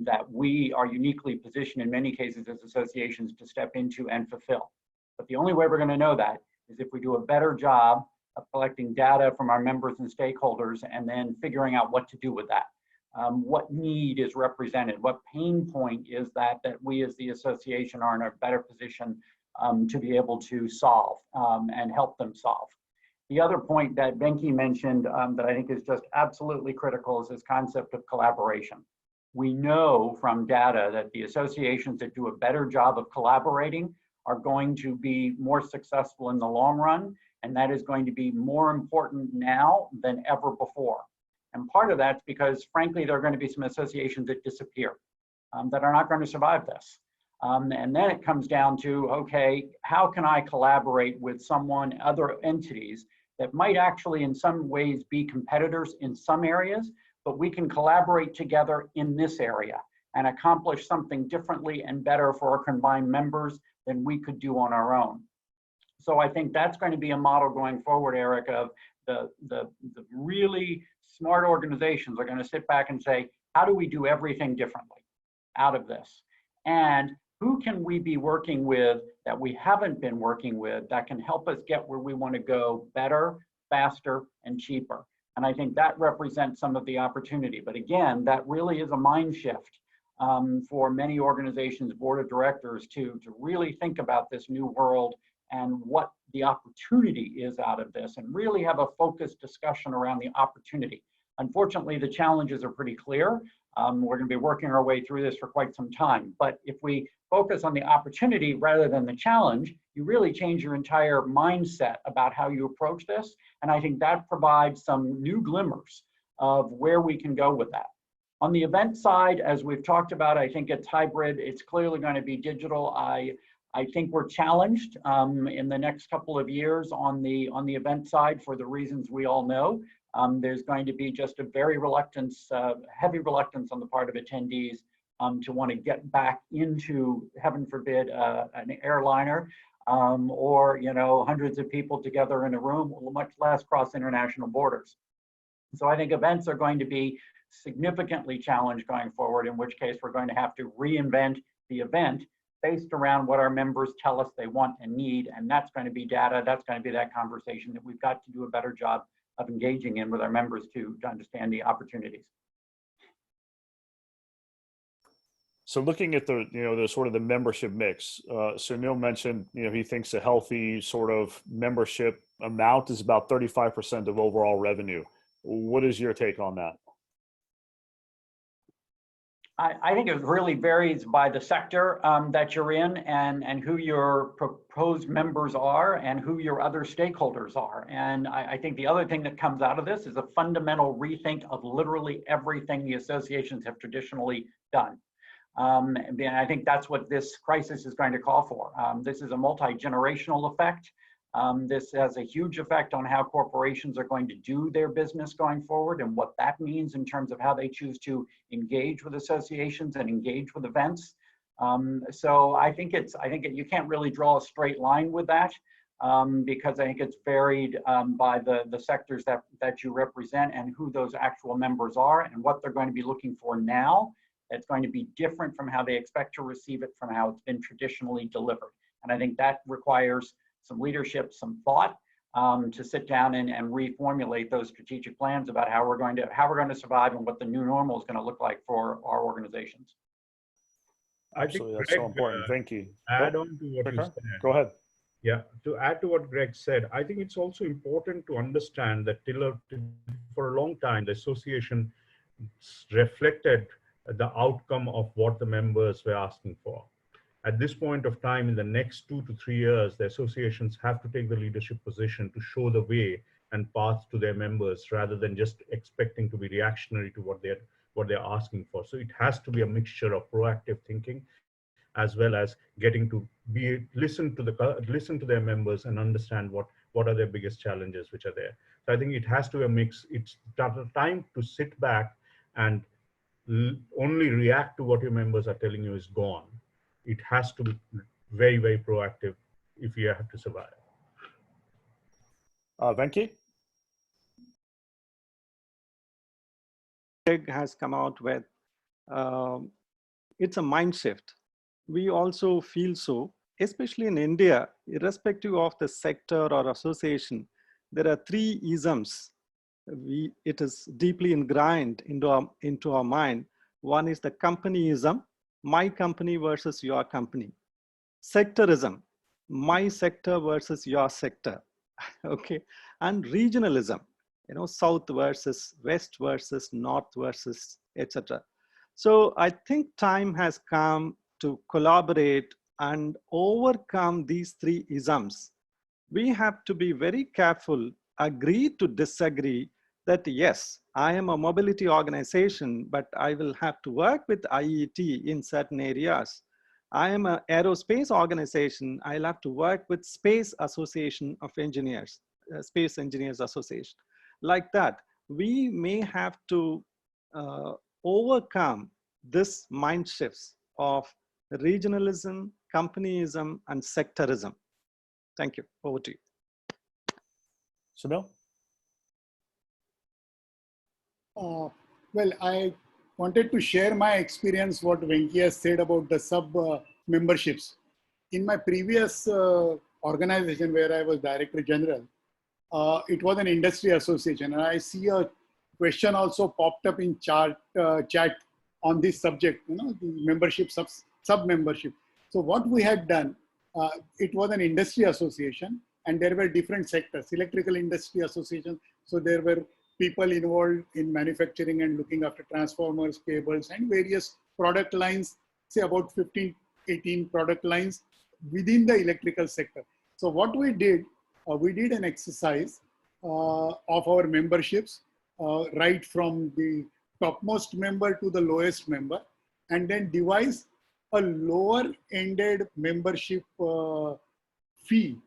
that we are uniquely positioned in many cases as associations to step into and fulfill. But the only way we're going to know that is if we do a better job of collecting data from our members and stakeholders and then figuring out what to do with that. What need is represented, what pain point is that we as the association are in a better position to be able to solve and help them solve. The other point that Venki mentioned that I think is just absolutely critical is this concept of collaboration. We know from data that the associations that do a better job of collaborating are going to be more successful in the long run, and that is going to be more important now than ever before. And part of that's because, frankly, there are going to be some associations that disappear, that are not going to survive this. And then it comes down to, okay, how can I collaborate with someone, other entities that might actually in some ways be competitors in some areas, but we can collaborate together in this area and accomplish something differently and better for our combined members than we could do on our own. So I think that's going to be a model going forward, Eric, of the really smart organizations are going to sit back and say, how do we do everything differently out of this? And who can we be working with that we haven't been working with that can help us get where we want to go better, faster, and cheaper? And I think that represents some of the opportunity. But again, that really is a mind shift for many organizations' board of directors to really think about this new world and what the opportunity is out of this and really have a focused discussion around the opportunity. Unfortunately, the challenges are pretty clear. We're going to be working our way through this for quite some time. But if we focus on the opportunity rather than the challenge, you really change your entire mindset about how you approach this. And I think that provides some new glimmers of where we can go with that. On the event side, as we've talked about, I think it's hybrid. It's clearly going to be digital. I think we're challenged in the next couple of years on the event side for the reasons we all know. There's going to be just a very heavy reluctance on the part of attendees to want to get back into, heaven forbid, an airliner or hundreds of people together in a room, much less cross international borders. So I think events are going to be significantly challenged going forward, in which case we're going to have to reinvent the event based around what our members tell us they want and need. And that's going to be data, that's going to be that conversation that we've got to do a better job of engaging in with our members to understand the opportunities. So looking at the sort of the membership mix, Sunil mentioned, he thinks a healthy sort of membership amount is about 35% of overall revenue. What is your take on that? I think it really varies by the sector that you're in and who your proposed members are and who your other stakeholders are. And I think the other thing that comes out of this is a fundamental rethink of literally everything the associations have traditionally done. And I think that's what this crisis is going to call for. This is a multi-generational effect. This has a huge effect on how corporations are going to do their business going forward and what that means in terms of how they choose to engage with associations and engage with events. So I think you can't really draw a straight line with that because I think it's varied by the sectors that you represent and who those actual members are and what they're going to be looking for now. It's going to be different from how they expect to receive it from how it's been traditionally delivered. And I think that requires some leadership, some thought to sit down and reformulate those strategic plans about how we're going to survive and what the new normal is going to look like for our organizations. Absolutely, that's so important. Thank you. Add on to what you said. Go ahead. Yeah, to add to what Greg said, I think it's also important to understand that for a long time, the association reflected the outcome of what the members were asking for. At this point of time, in the next 2 to 3 years, the associations have to take the leadership position to show the way and path to their members rather than just expecting to be reactionary to what their what they're asking for. So it has to be a mixture of proactive thinking as well as getting to listen to their members and understand what are their biggest challenges which are there. So I think it has to be a mix. It's time to sit back and only react to what your members are telling you is gone. It has to be very, very proactive if you have to survive. Venki? Has come out with, it's a mind shift. We also feel so, especially in India, irrespective of the sector or association, there are three isms. It is deeply ingrained into our mind. One is the companyism, my company versus your company. Sectorism, my sector versus your sector. Okay, and regionalism, south versus west versus north versus etc. So I think time has come to collaborate and overcome these three isms. We have to be very careful, agree to disagree, that yes, I am a mobility organization, but I will have to work with IET in certain areas. I am an aerospace organization, I'll have to work with Space Association of Engineers, Space Engineers Association. Like that, we may have to overcome this mind shifts of regionalism, companyism, and sectorism. Thank you. Over to you. Sunil? Well, I wanted to share my experience, what Venki has said about the sub memberships. In my previous organization where I was Director General, it was an industry association. And I see a question also popped up in chat on this subject, the membership, sub membership. So what we had done, it was an industry association and there were different sectors, electrical industry association. So there were people involved in manufacturing and looking after transformers, cables, and various product lines, say about 15, 18 product lines within the electrical sector. So what we did an exercise of our memberships, right from the topmost member to the lowest member, and then devise a lower ended membership fee,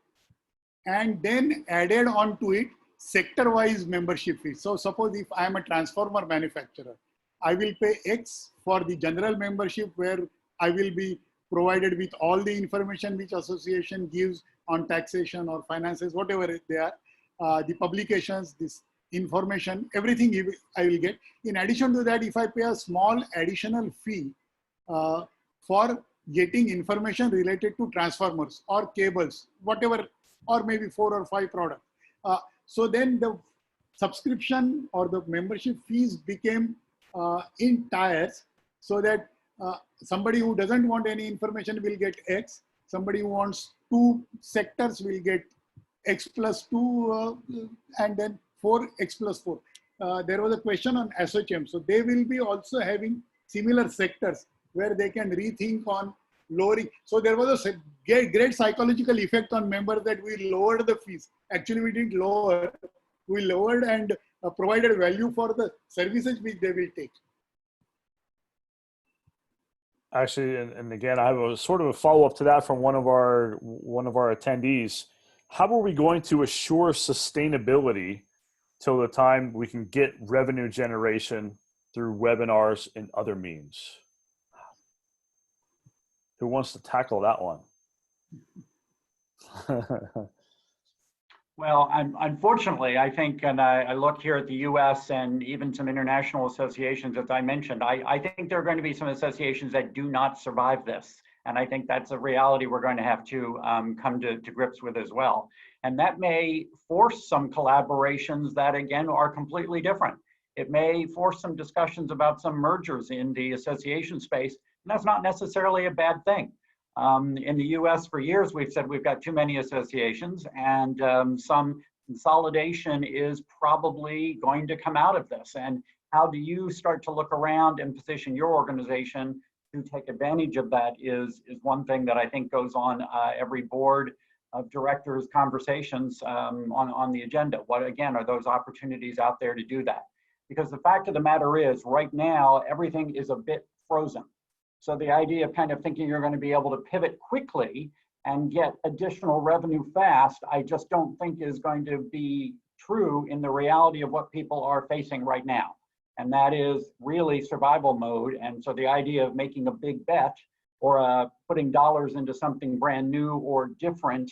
and then added on to it sector-wise membership fees. So suppose if I am a transformer manufacturer, I will pay X for the general membership, where I will be provided with all the information which association gives on taxation or finances, whatever they are, the publications, this information, everything I will get. In addition to that, if I pay a small additional fee for getting information related to transformers or cables, whatever, or maybe 4 or 5 products. So then the subscription or the membership fees became in tiers, so that somebody who doesn't want any information will get X, somebody who wants 2 sectors will get X plus 2, and then 4X plus 4. There was a question on SHM. So they will be also having similar sectors where they can rethink on lowering. So there was a great psychological effect on members that we lowered the fees. Actually, we didn't lower. We lowered and provided value for the services which they will take. Actually, and again, I have a sort of a follow-up to that from one of our attendees. How are we going to assure sustainability till the time we can get revenue generation through webinars and other means? Who wants to tackle that one? Well, unfortunately, I think, and I look here at the US and even some international associations, as I mentioned, I think there are going to be some associations that do not survive this. And I think that's a reality we're going to have to come to grips with as well. And that may force some collaborations that, again, are completely different. It may force some discussions about some mergers in the association space, and that's not necessarily a bad thing. In the US for years, we've said we've got too many associations, and some consolidation is probably going to come out of this. And how do you start to look around and position your organization to take advantage of that is one thing that I think goes on every board of directors conversations on the agenda. What, again, are those opportunities out there to do that? Because the fact of the matter is, right now, everything is a bit frozen. So the idea of kind of thinking you're going to be able to pivot quickly and get additional revenue fast, I just don't think is going to be true in the reality of what people are facing right now. And that is really survival mode. And so the idea of making a big bet or putting dollars into something brand new or different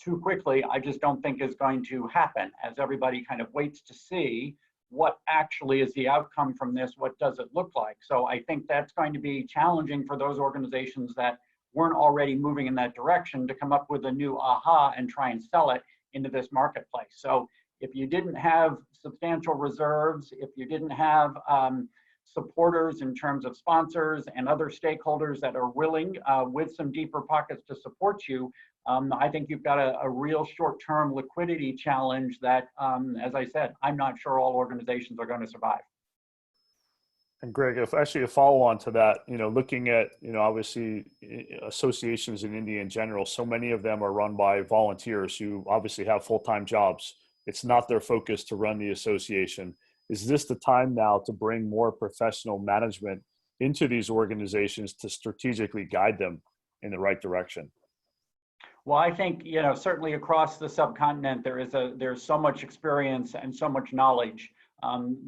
too quickly, I just don't think is going to happen, as everybody kind of waits to see what actually is the outcome from this, what does it look like. So I think that's going to be challenging for those organizations that weren't already moving in that direction to come up with a new aha and try and sell it into this marketplace. So if you didn't have substantial reserves, if you didn't have supporters in terms of sponsors and other stakeholders that are willing with some deeper pockets to support you, I think you've got a real short-term liquidity challenge that, as I said, I'm not sure all organizations are going to survive. And Greg, if actually a follow on to that, looking at, obviously associations in India in general, so many of them are run by volunteers who obviously have full-time jobs. It's not their focus to run the association. Is this the time now to bring more professional management into these organizations to strategically guide them in the right direction? Well, I think, certainly across the subcontinent, there's so much experience and so much knowledge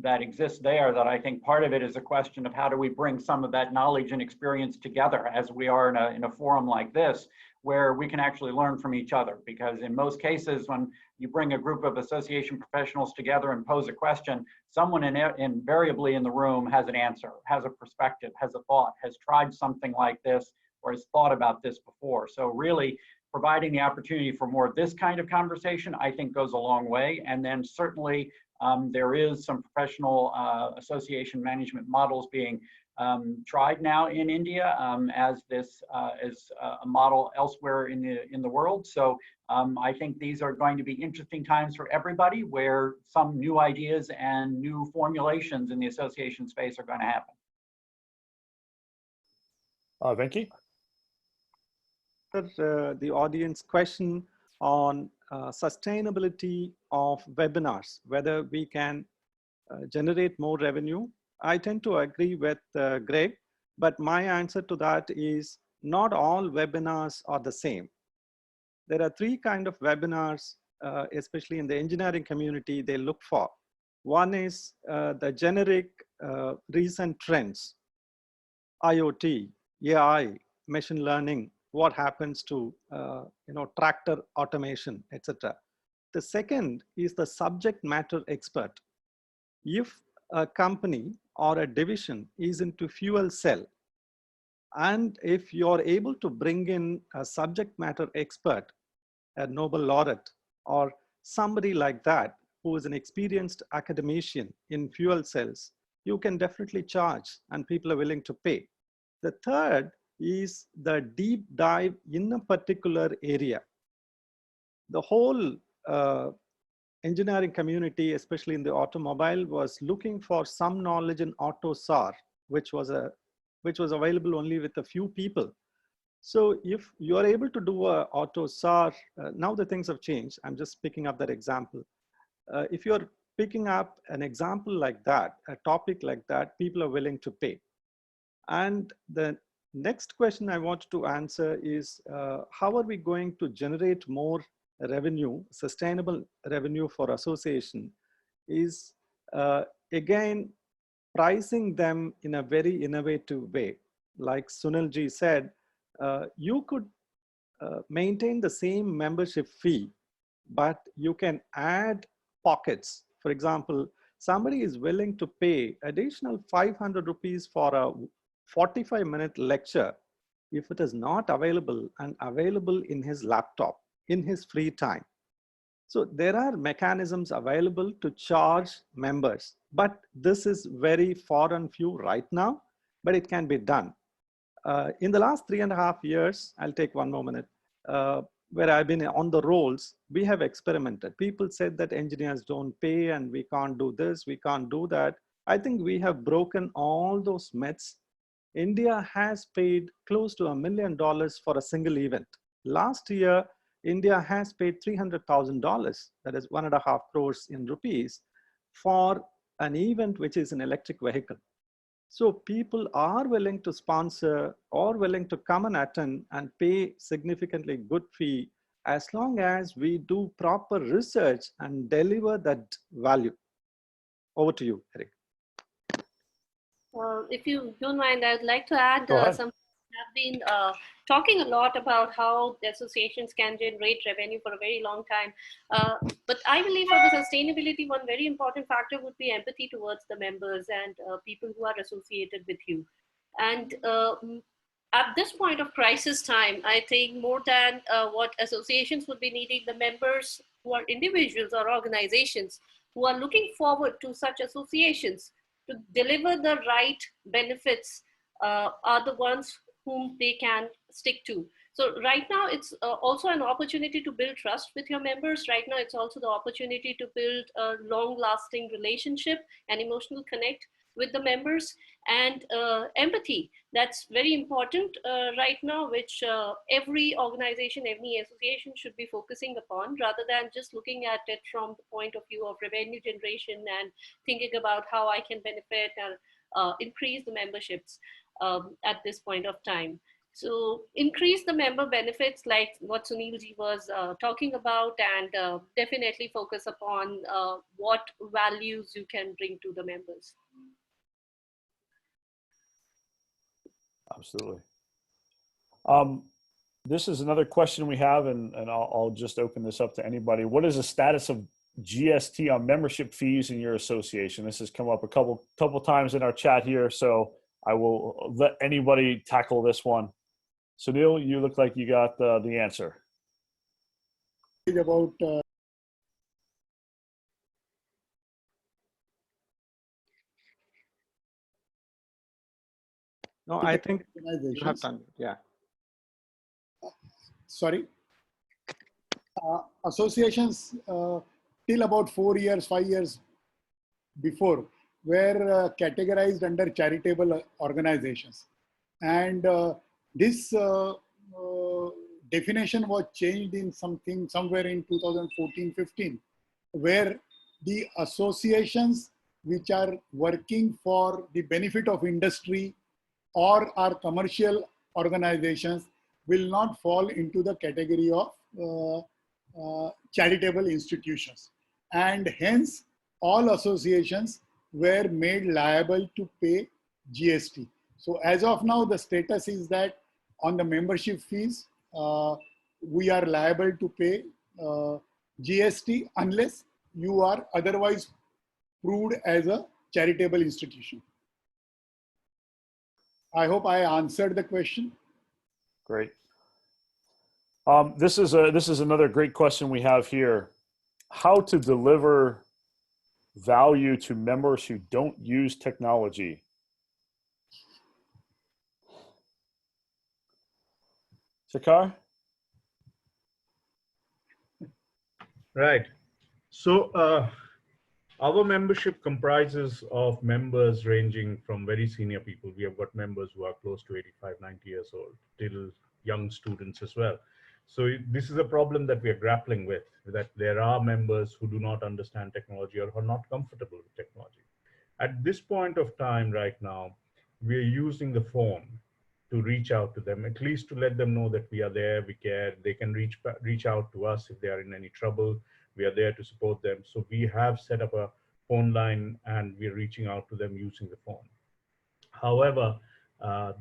that exists there that I think part of it is a question of how do we bring some of that knowledge and experience together as we are in a forum like this, where we can actually learn from each other. Because in most cases, when you bring a group of association professionals together and pose a question, someone invariably in the room has an answer, has a perspective, has a thought, has tried something like this, or has thought about this before. So really providing the opportunity for more of this kind of conversation, I think goes a long way. And then certainly there is some professional association management models being tried now in India as a model elsewhere in the world. So I think these are going to be interesting times for everybody, where some new ideas and new formulations in the association space are going to happen. Venki? The audience question on sustainability of webinars, whether we can generate more revenue. I tend to agree with Greg, but my answer to that is not all webinars are the same. There are three kinds of webinars, especially in the engineering community, they look for. One is the generic recent trends, IoT, AI, machine learning, what happens to tractor automation, etc. The second is the subject matter expert. If a company or a division is into fuel cell, and if you're able to bring in a subject matter expert, a Nobel laureate, or somebody like that who is an experienced academician in fuel cells, you can definitely charge and people are willing to pay. The third is the deep dive in a particular area. The whole engineering community, especially in the automobile, was looking for some knowledge in AutoSAR, which was available only with a few people. So if you are able to do a AutoSAR, now the things have changed. I'm just picking up that example. If you're picking up an example like that, a topic like that, people are willing to pay. And the next question I want to answer is, how are we going to generate more revenue, sustainable revenue for association? Is again, pricing them in a very innovative way. Like Sunilji said, you could maintain the same membership fee, but you can add pockets. For example, somebody is willing to pay additional 500 rupees for a 45-minute lecture if it is not available and available in his laptop, in his free time. So there are mechanisms available to charge members, but this is very far and few right now, but it can be done. In the last 3.5 years, I'll take one more minute, where I've been on the rolls, we have experimented. People said that engineers don't pay and we can't do this, we can't do that. I think we have broken all those myths. India has paid close to $1 million for a single event. Last year, India has paid $300,000, that is 1.5 crores in rupees, for an event which is an electric vehicle. So people are willing to sponsor or willing to come and attend and pay significantly good fee as long as we do proper research and deliver that value. Over to you, Eric. If you don't mind, I'd like to add Go ahead. some have been talking a lot about how the associations can generate revenue for a very long time. But I believe for the sustainability, one very important factor would be empathy towards the members and people who are associated with you. And at this point of crisis time, I think more than what associations would be needing, the members who are individuals or organizations who are looking forward to such associations to deliver the right benefits are the ones whom they can stick to. So right now, it's also an opportunity to build trust with your members. Right now, it's also the opportunity to build a long-lasting relationship and emotional connect with the members, and empathy. That's very important right now, which every organization, every association should be focusing upon, rather than just looking at it from the point of view of revenue generation and thinking about how I can benefit and increase the memberships at this point of time. So increase the member benefits like what Sunilji was talking about, and definitely focus upon what values you can bring to the members. Absolutely. This is another question we have, and I'll just open this up to anybody. What is the status of GST on membership fees in your association? This has come up a couple times in our chat here, so I will let anybody tackle this one. Sunil, you look like you got the answer. About No, I think you have done it. Yeah. Sorry. Associations till about 4 years, 5 years before were categorized under charitable organizations. And this definition was changed in somewhere in 2014-15, where the associations which are working for the benefit of industry or are commercial organizations will not fall into the category of charitable institutions. And hence, all associations were made liable to pay GST. So as of now, the status is that on the membership fees, we are liable to pay GST unless you are otherwise proved as a charitable institution. I hope I answered the question. Great. This is another great question we have here. How to deliver value to members who don't use technology? Sakar? Right. So our membership comprises of members ranging from very senior people. We have got members who are close to 85, 90 years old, till young students as well. So this is a problem that we are grappling with, that there are members who do not understand technology or are not comfortable with technology. At this point of time right now, we are using the phone to reach out to them, at least to let them know that we are there, we care. They can reach out to us if they are in any trouble. We are there to support them. So we have set up a phone line and we're reaching out to them using the phone. However,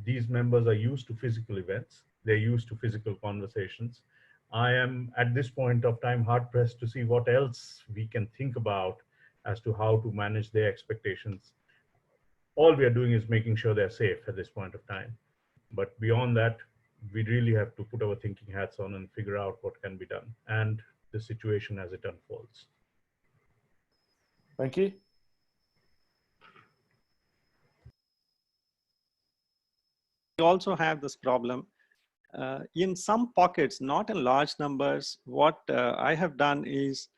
these members are used to physical events. They're used to physical conversations. I am at this point of time hard pressed to see what else we can think about as to how to manage their expectations. All we are doing is making sure they're safe at this point of time. But beyond that, we really have to put our thinking hats on and figure out what can be done and the situation as it unfolds. Thank you. We also have this problem in some pockets, not in large numbers. What I have done is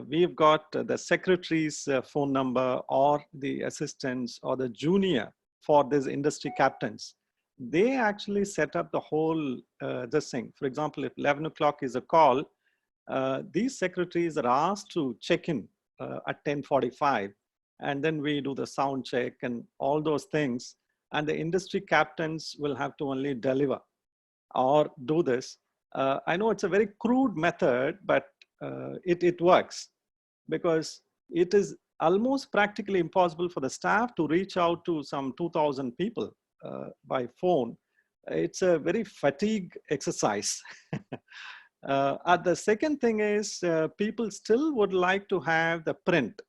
we've got the secretary's phone number or the assistants or the junior for these industry captains. They actually set up the whole this thing. For example, if 11 o'clock is a call, these secretaries are asked to check in at 10:45 and then we do the sound check and all those things. And the industry captains will have to only deliver or do this. I know it's a very crude method, but it works, because it is almost practically impossible for the staff to reach out to some 2,000 people by phone. It's a very fatigue exercise. The second thing is people still would like to have the print.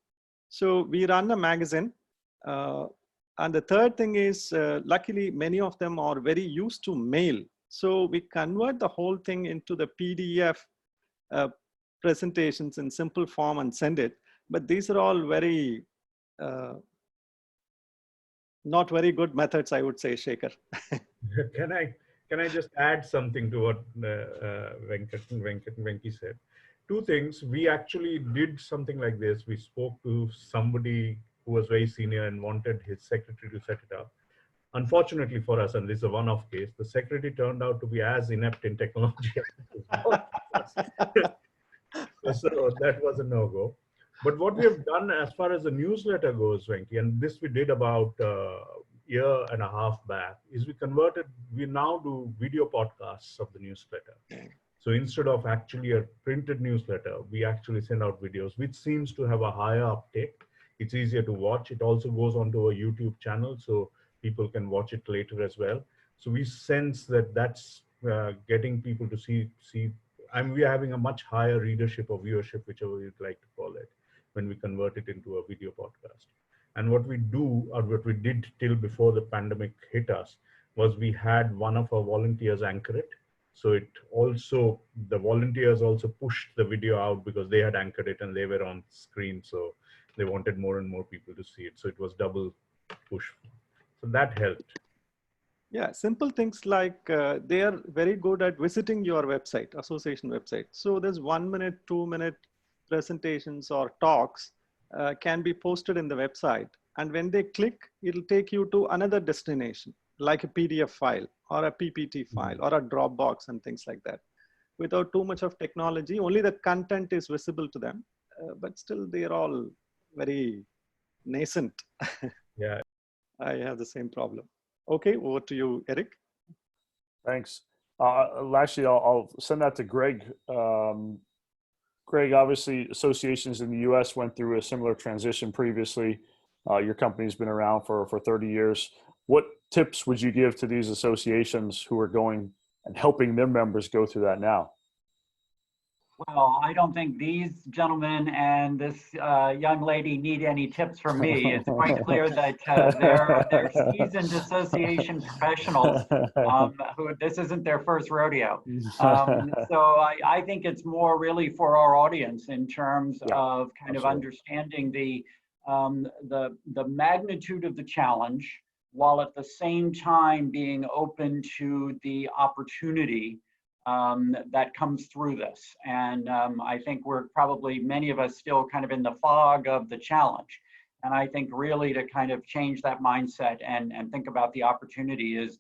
So we run a magazine. And the third thing is, luckily, many of them are very used to mail. So we convert the whole thing into the PDF presentations in simple form and send it. But these are all very, not very good methods, I would say, Shekhar. Can I just add something to what Venki said? Two things. We actually did something like this. We spoke to somebody who was very senior and wanted his secretary to set it up. Unfortunately for us, and this is a one-off case, the secretary turned out to be as inept in technology as so that was a no-go. But what we have done as far as the newsletter goes, Venki, and this we did about a year and a half back, is we now do video podcasts of the newsletter. So instead of actually a printed newsletter, we actually send out videos, which seems to have a higher uptake. It's easier to watch. It also goes onto a YouTube channel, so people can watch it later as well. So we sense that that's getting people to see. We are having a much higher readership or viewership, whichever you'd like to call it, when we convert it into a video podcast. And what we do, or what we did till before the pandemic hit us, was we had one of our volunteers anchor it. So the volunteers also pushed the video out because they had anchored it and they were on screen. So they wanted more and more people to see it. So it was double push. So that helped. Yeah, simple things like they are very good at visiting your website, association website. So there's 1 minute, 2 minute presentations or talks can be posted in the website. And when they click, it'll take you to another destination, like a PDF file or a PPT file or a Dropbox and things like that. Without too much of technology, only the content is visible to them, but still they're all very nascent. Yeah. I have the same problem. Okay, over to you, Eric. Thanks. Actually, I'll send that to Greg. Greg, obviously, associations in the U.S. went through a similar transition previously. Your company's been around for 30 years. What tips would you give to these associations who are going and helping their members go through that now? Well, I don't think these gentlemen and this young lady need any tips from me. It's quite clear that they're seasoned association professionals who this isn't their first rodeo. So I think it's more really for our audience in terms of kind of understanding the magnitude of the challenge, while at the same time being open to the opportunity that comes through this. And I think we're probably, many of us, still kind of in the fog of the challenge. And I think really to kind of change that mindset and think about the opportunity is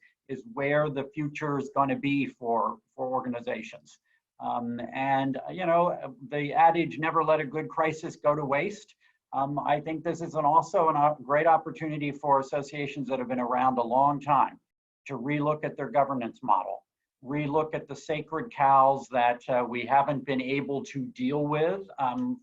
where the future is going to be for organizations. And you know, the adage, never let a good crisis go to waste. I think this is also a great opportunity for associations that have been around a long time to relook at their governance model, relook at the sacred cows that we haven't been able to deal with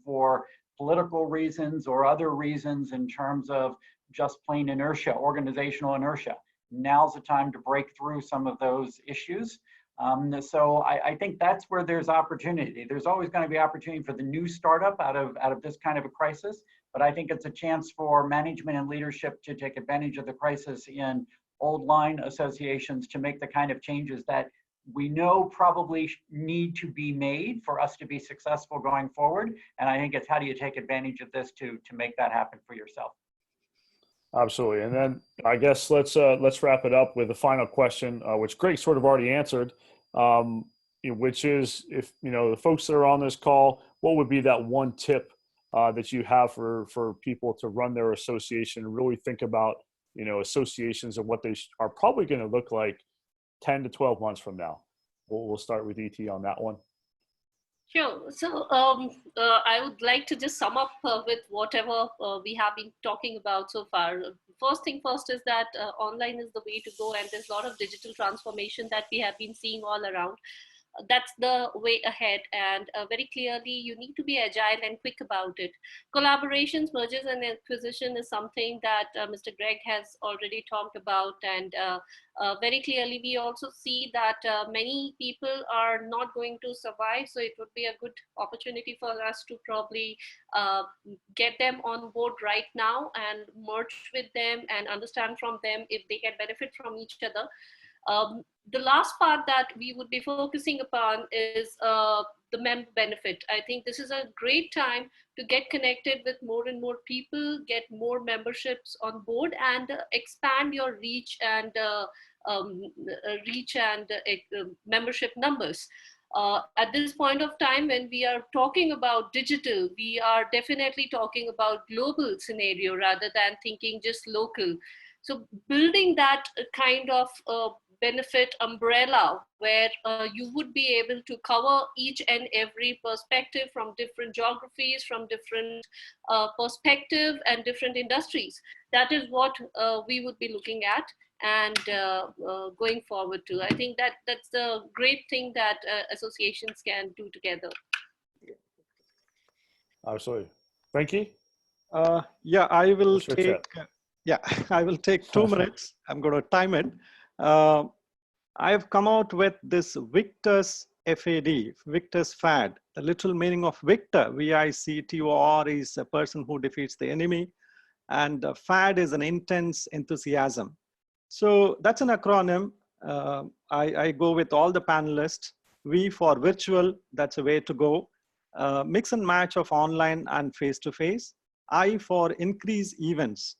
for political reasons or other reasons in terms of just plain inertia, organizational inertia. Now's the time to break through some of those issues. So I think that's where there's opportunity. There's always going to be opportunity for the new startup out of this kind of a crisis, but I think it's a chance for management and leadership to take advantage of the crisis in old line associations to make the kind of changes that we know probably need to be made for us to be successful going forward. And I think it's how do you take advantage of this to make that happen for yourself. Absolutely. And then I guess let's wrap it up with a final question, which Greg sort of already answered, which is, if you know the folks that are on this call, what would be that one tip that you have for people to run their association and really think about, you know, associations and what they are probably going to look like 10 to 12 months from now? We'll start with ET on that one. Sure. So I would like to just sum up with whatever we have been talking about so far. First thing first is that online is the way to go, and there's a lot of digital transformation that we have been seeing all around. That's the way ahead, and very clearly you need to be agile and quick about it. Collaborations, mergers and acquisition is something that Mr. Greg has already talked about, and very clearly we also see that many people are not going to survive, so it would be a good opportunity for us to probably uh, get them on board right now and merge with them and understand from them if they can benefit from each other. The last part that we would be focusing upon is the member benefit. I think this is a great time to get connected with more and more people, get more memberships on board, and expand your um, reach and membership numbers. At this point of time, when we are talking about digital, we are definitely talking about global scenario rather than thinking just local. So building that kind of benefit umbrella where you would be able to cover each and every perspective from different geographies, from different perspective and different industries. That is what we would be looking at and going forward to. I think that that's the great thing that associations can do together. Absolutely. Frankie, Yeah, I will what's your take. tip? Yeah, I will take 2 minutes. I'm going to time it. Uh, I've come out with this Victor's FAD, Victor's FAD. The literal meaning of Victor, VICTOR, is a person who defeats the enemy, and FAD is an intense enthusiasm. So that's an acronym. I go with all the panelists. V for virtual, that's a way to go. Mix and match of online and face-to-face. I for increase events.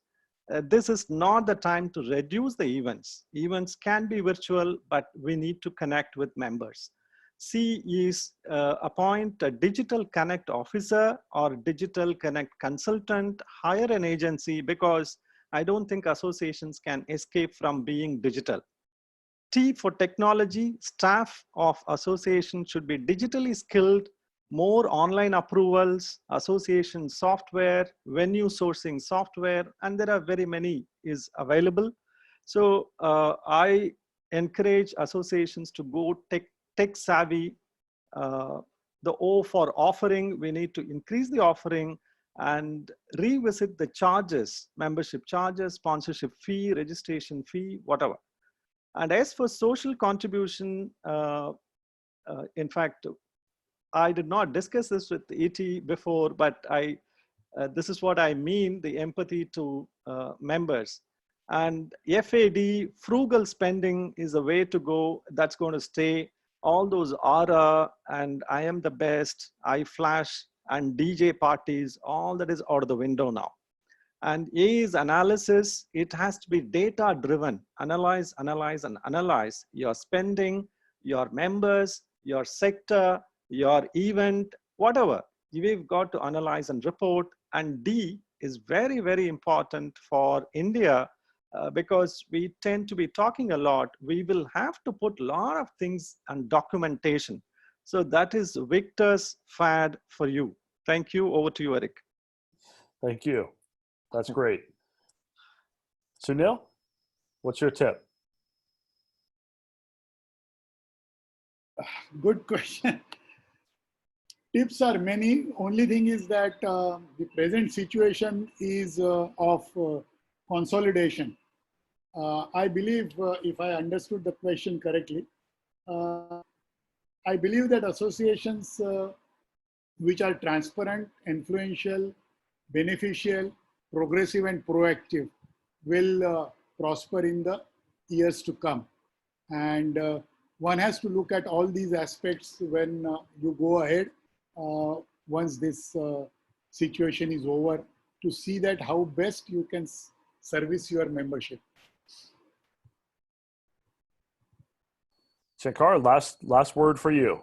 This is not the time to reduce the events. Events can be virtual, but we need to connect with members. C is appoint a digital connect officer or digital connect consultant, hire an agency, because I don't think associations can escape from being digital. T for technology, staff of association should be digitally skilled, more online approvals, association software, venue sourcing software, and there are very many is available. So I encourage associations to go tech savvy. The O for offering, we need to increase the offering and revisit the charges, membership charges, sponsorship fee, registration fee, whatever. And as for social contribution, in fact, I did not discuss this with ET before, but this is what I mean, the empathy to members. And FAD, frugal spending, is a way to go. That's going to stay. All those aura and I am the best, I flash and DJ parties, all that is out of the window now. And A is analysis. It has to be data driven. Analyze, analyze, and analyze your spending, your members, your sector, your event, whatever. We've got to analyze and report. And D is very, very important for India because we tend to be talking a lot. We will have to put a lot of things on documentation. So that is Victor's FAD for you. Thank you. Over to you, Eric. Thank you. That's great. Sunil, what's your tip? Good question. Tips are many. Only thing is that the present situation is of consolidation. I believe, if I understood the question correctly, I believe that associations which are transparent, influential, beneficial, progressive, and proactive will prosper in the years to come. And one has to look at all these aspects when you go ahead once this situation is over, to see that how best you can service your membership. Shankar, last word for you.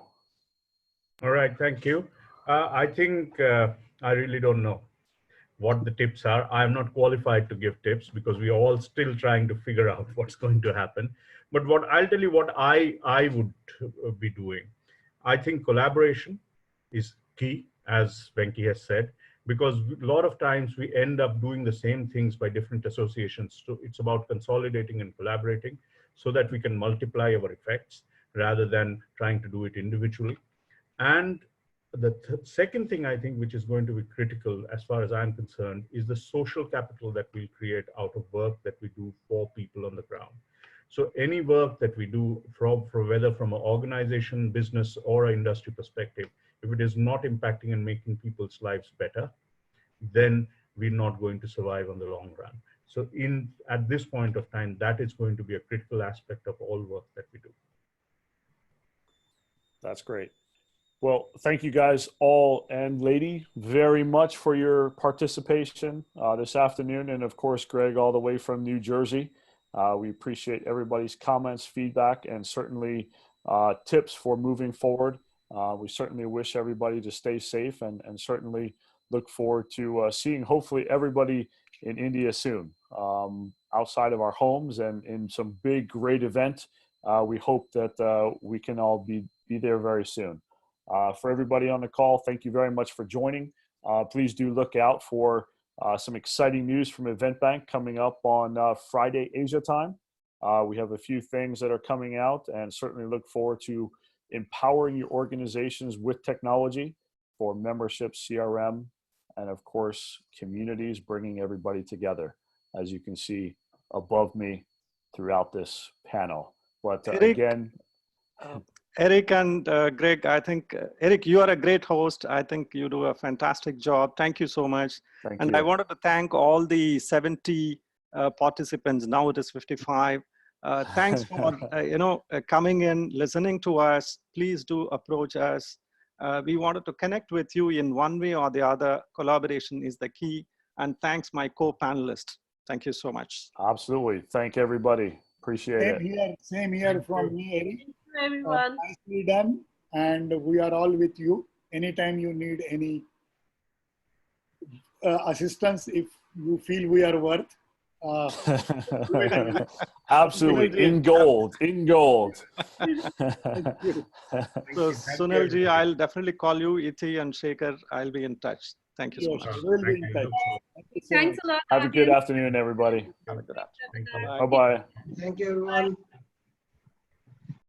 All right, thank you. I think I really don't know what the tips are. I'm not qualified to give tips because we are all still trying to figure out what's going to happen. But what I'll tell you what I would be doing. I think collaboration, is key, as Venki has said, because a lot of times we end up doing the same things by different associations. So it's about consolidating and collaborating so that we can multiply our effects rather than trying to do it individually. And the second thing I think which is going to be critical as far as I'm concerned is the social capital that we create out of work that we do for people on the ground. So any work that we do from whether from an organization, business, or an industry perspective, if it is not impacting and making people's lives better, then we're not going to survive on the long run. So at this point of time, that is going to be a critical aspect of all work that we do. That's great. Well, thank you guys all and lady very much for your participation this afternoon. And of course, Greg, all the way from New Jersey. We appreciate everybody's comments, feedback, and certainly tips for moving forward. We certainly wish everybody to stay safe and certainly look forward to seeing hopefully everybody in India soon, outside of our homes and in some big, great event. We hope that we can all be there very soon. For everybody on the call, thank you very much for joining. Please do look out for some exciting news from EventBank coming up on Friday, Asia time. We have a few things that are coming out and certainly look forward to empowering your organizations with technology for membership, CRM, and of course, communities, bringing everybody together, as you can see above me throughout this panel. But Eric, again, Eric and Greg, I think, Eric, you are a great host. I think you do a fantastic job. Thank you so much. thank you. I wanted to thank all the 70 participants. Now it is 55. Thanks for coming in, listening to us. Please do approach us. We wanted to connect with you in one way or the other. Collaboration is the key. And thanks, my co-panelists. Thank you so much. Absolutely. Thank everybody. Appreciate it. Same here from me, Eric. Thank you, everyone. Nicely done. And we are all with you. Anytime you need any assistance, if you feel we are worth. Absolutely. In gold. In gold. So Sunilji, I'll definitely call you, Iti and Shekhar. I'll be in touch. Thank you so much. We'll be in touch. Thank you so Thanks much. a lot. Have a good Abhi. afternoon, everybody. Have a good afternoon. Thank you. Bye-bye. Thank you, everyone.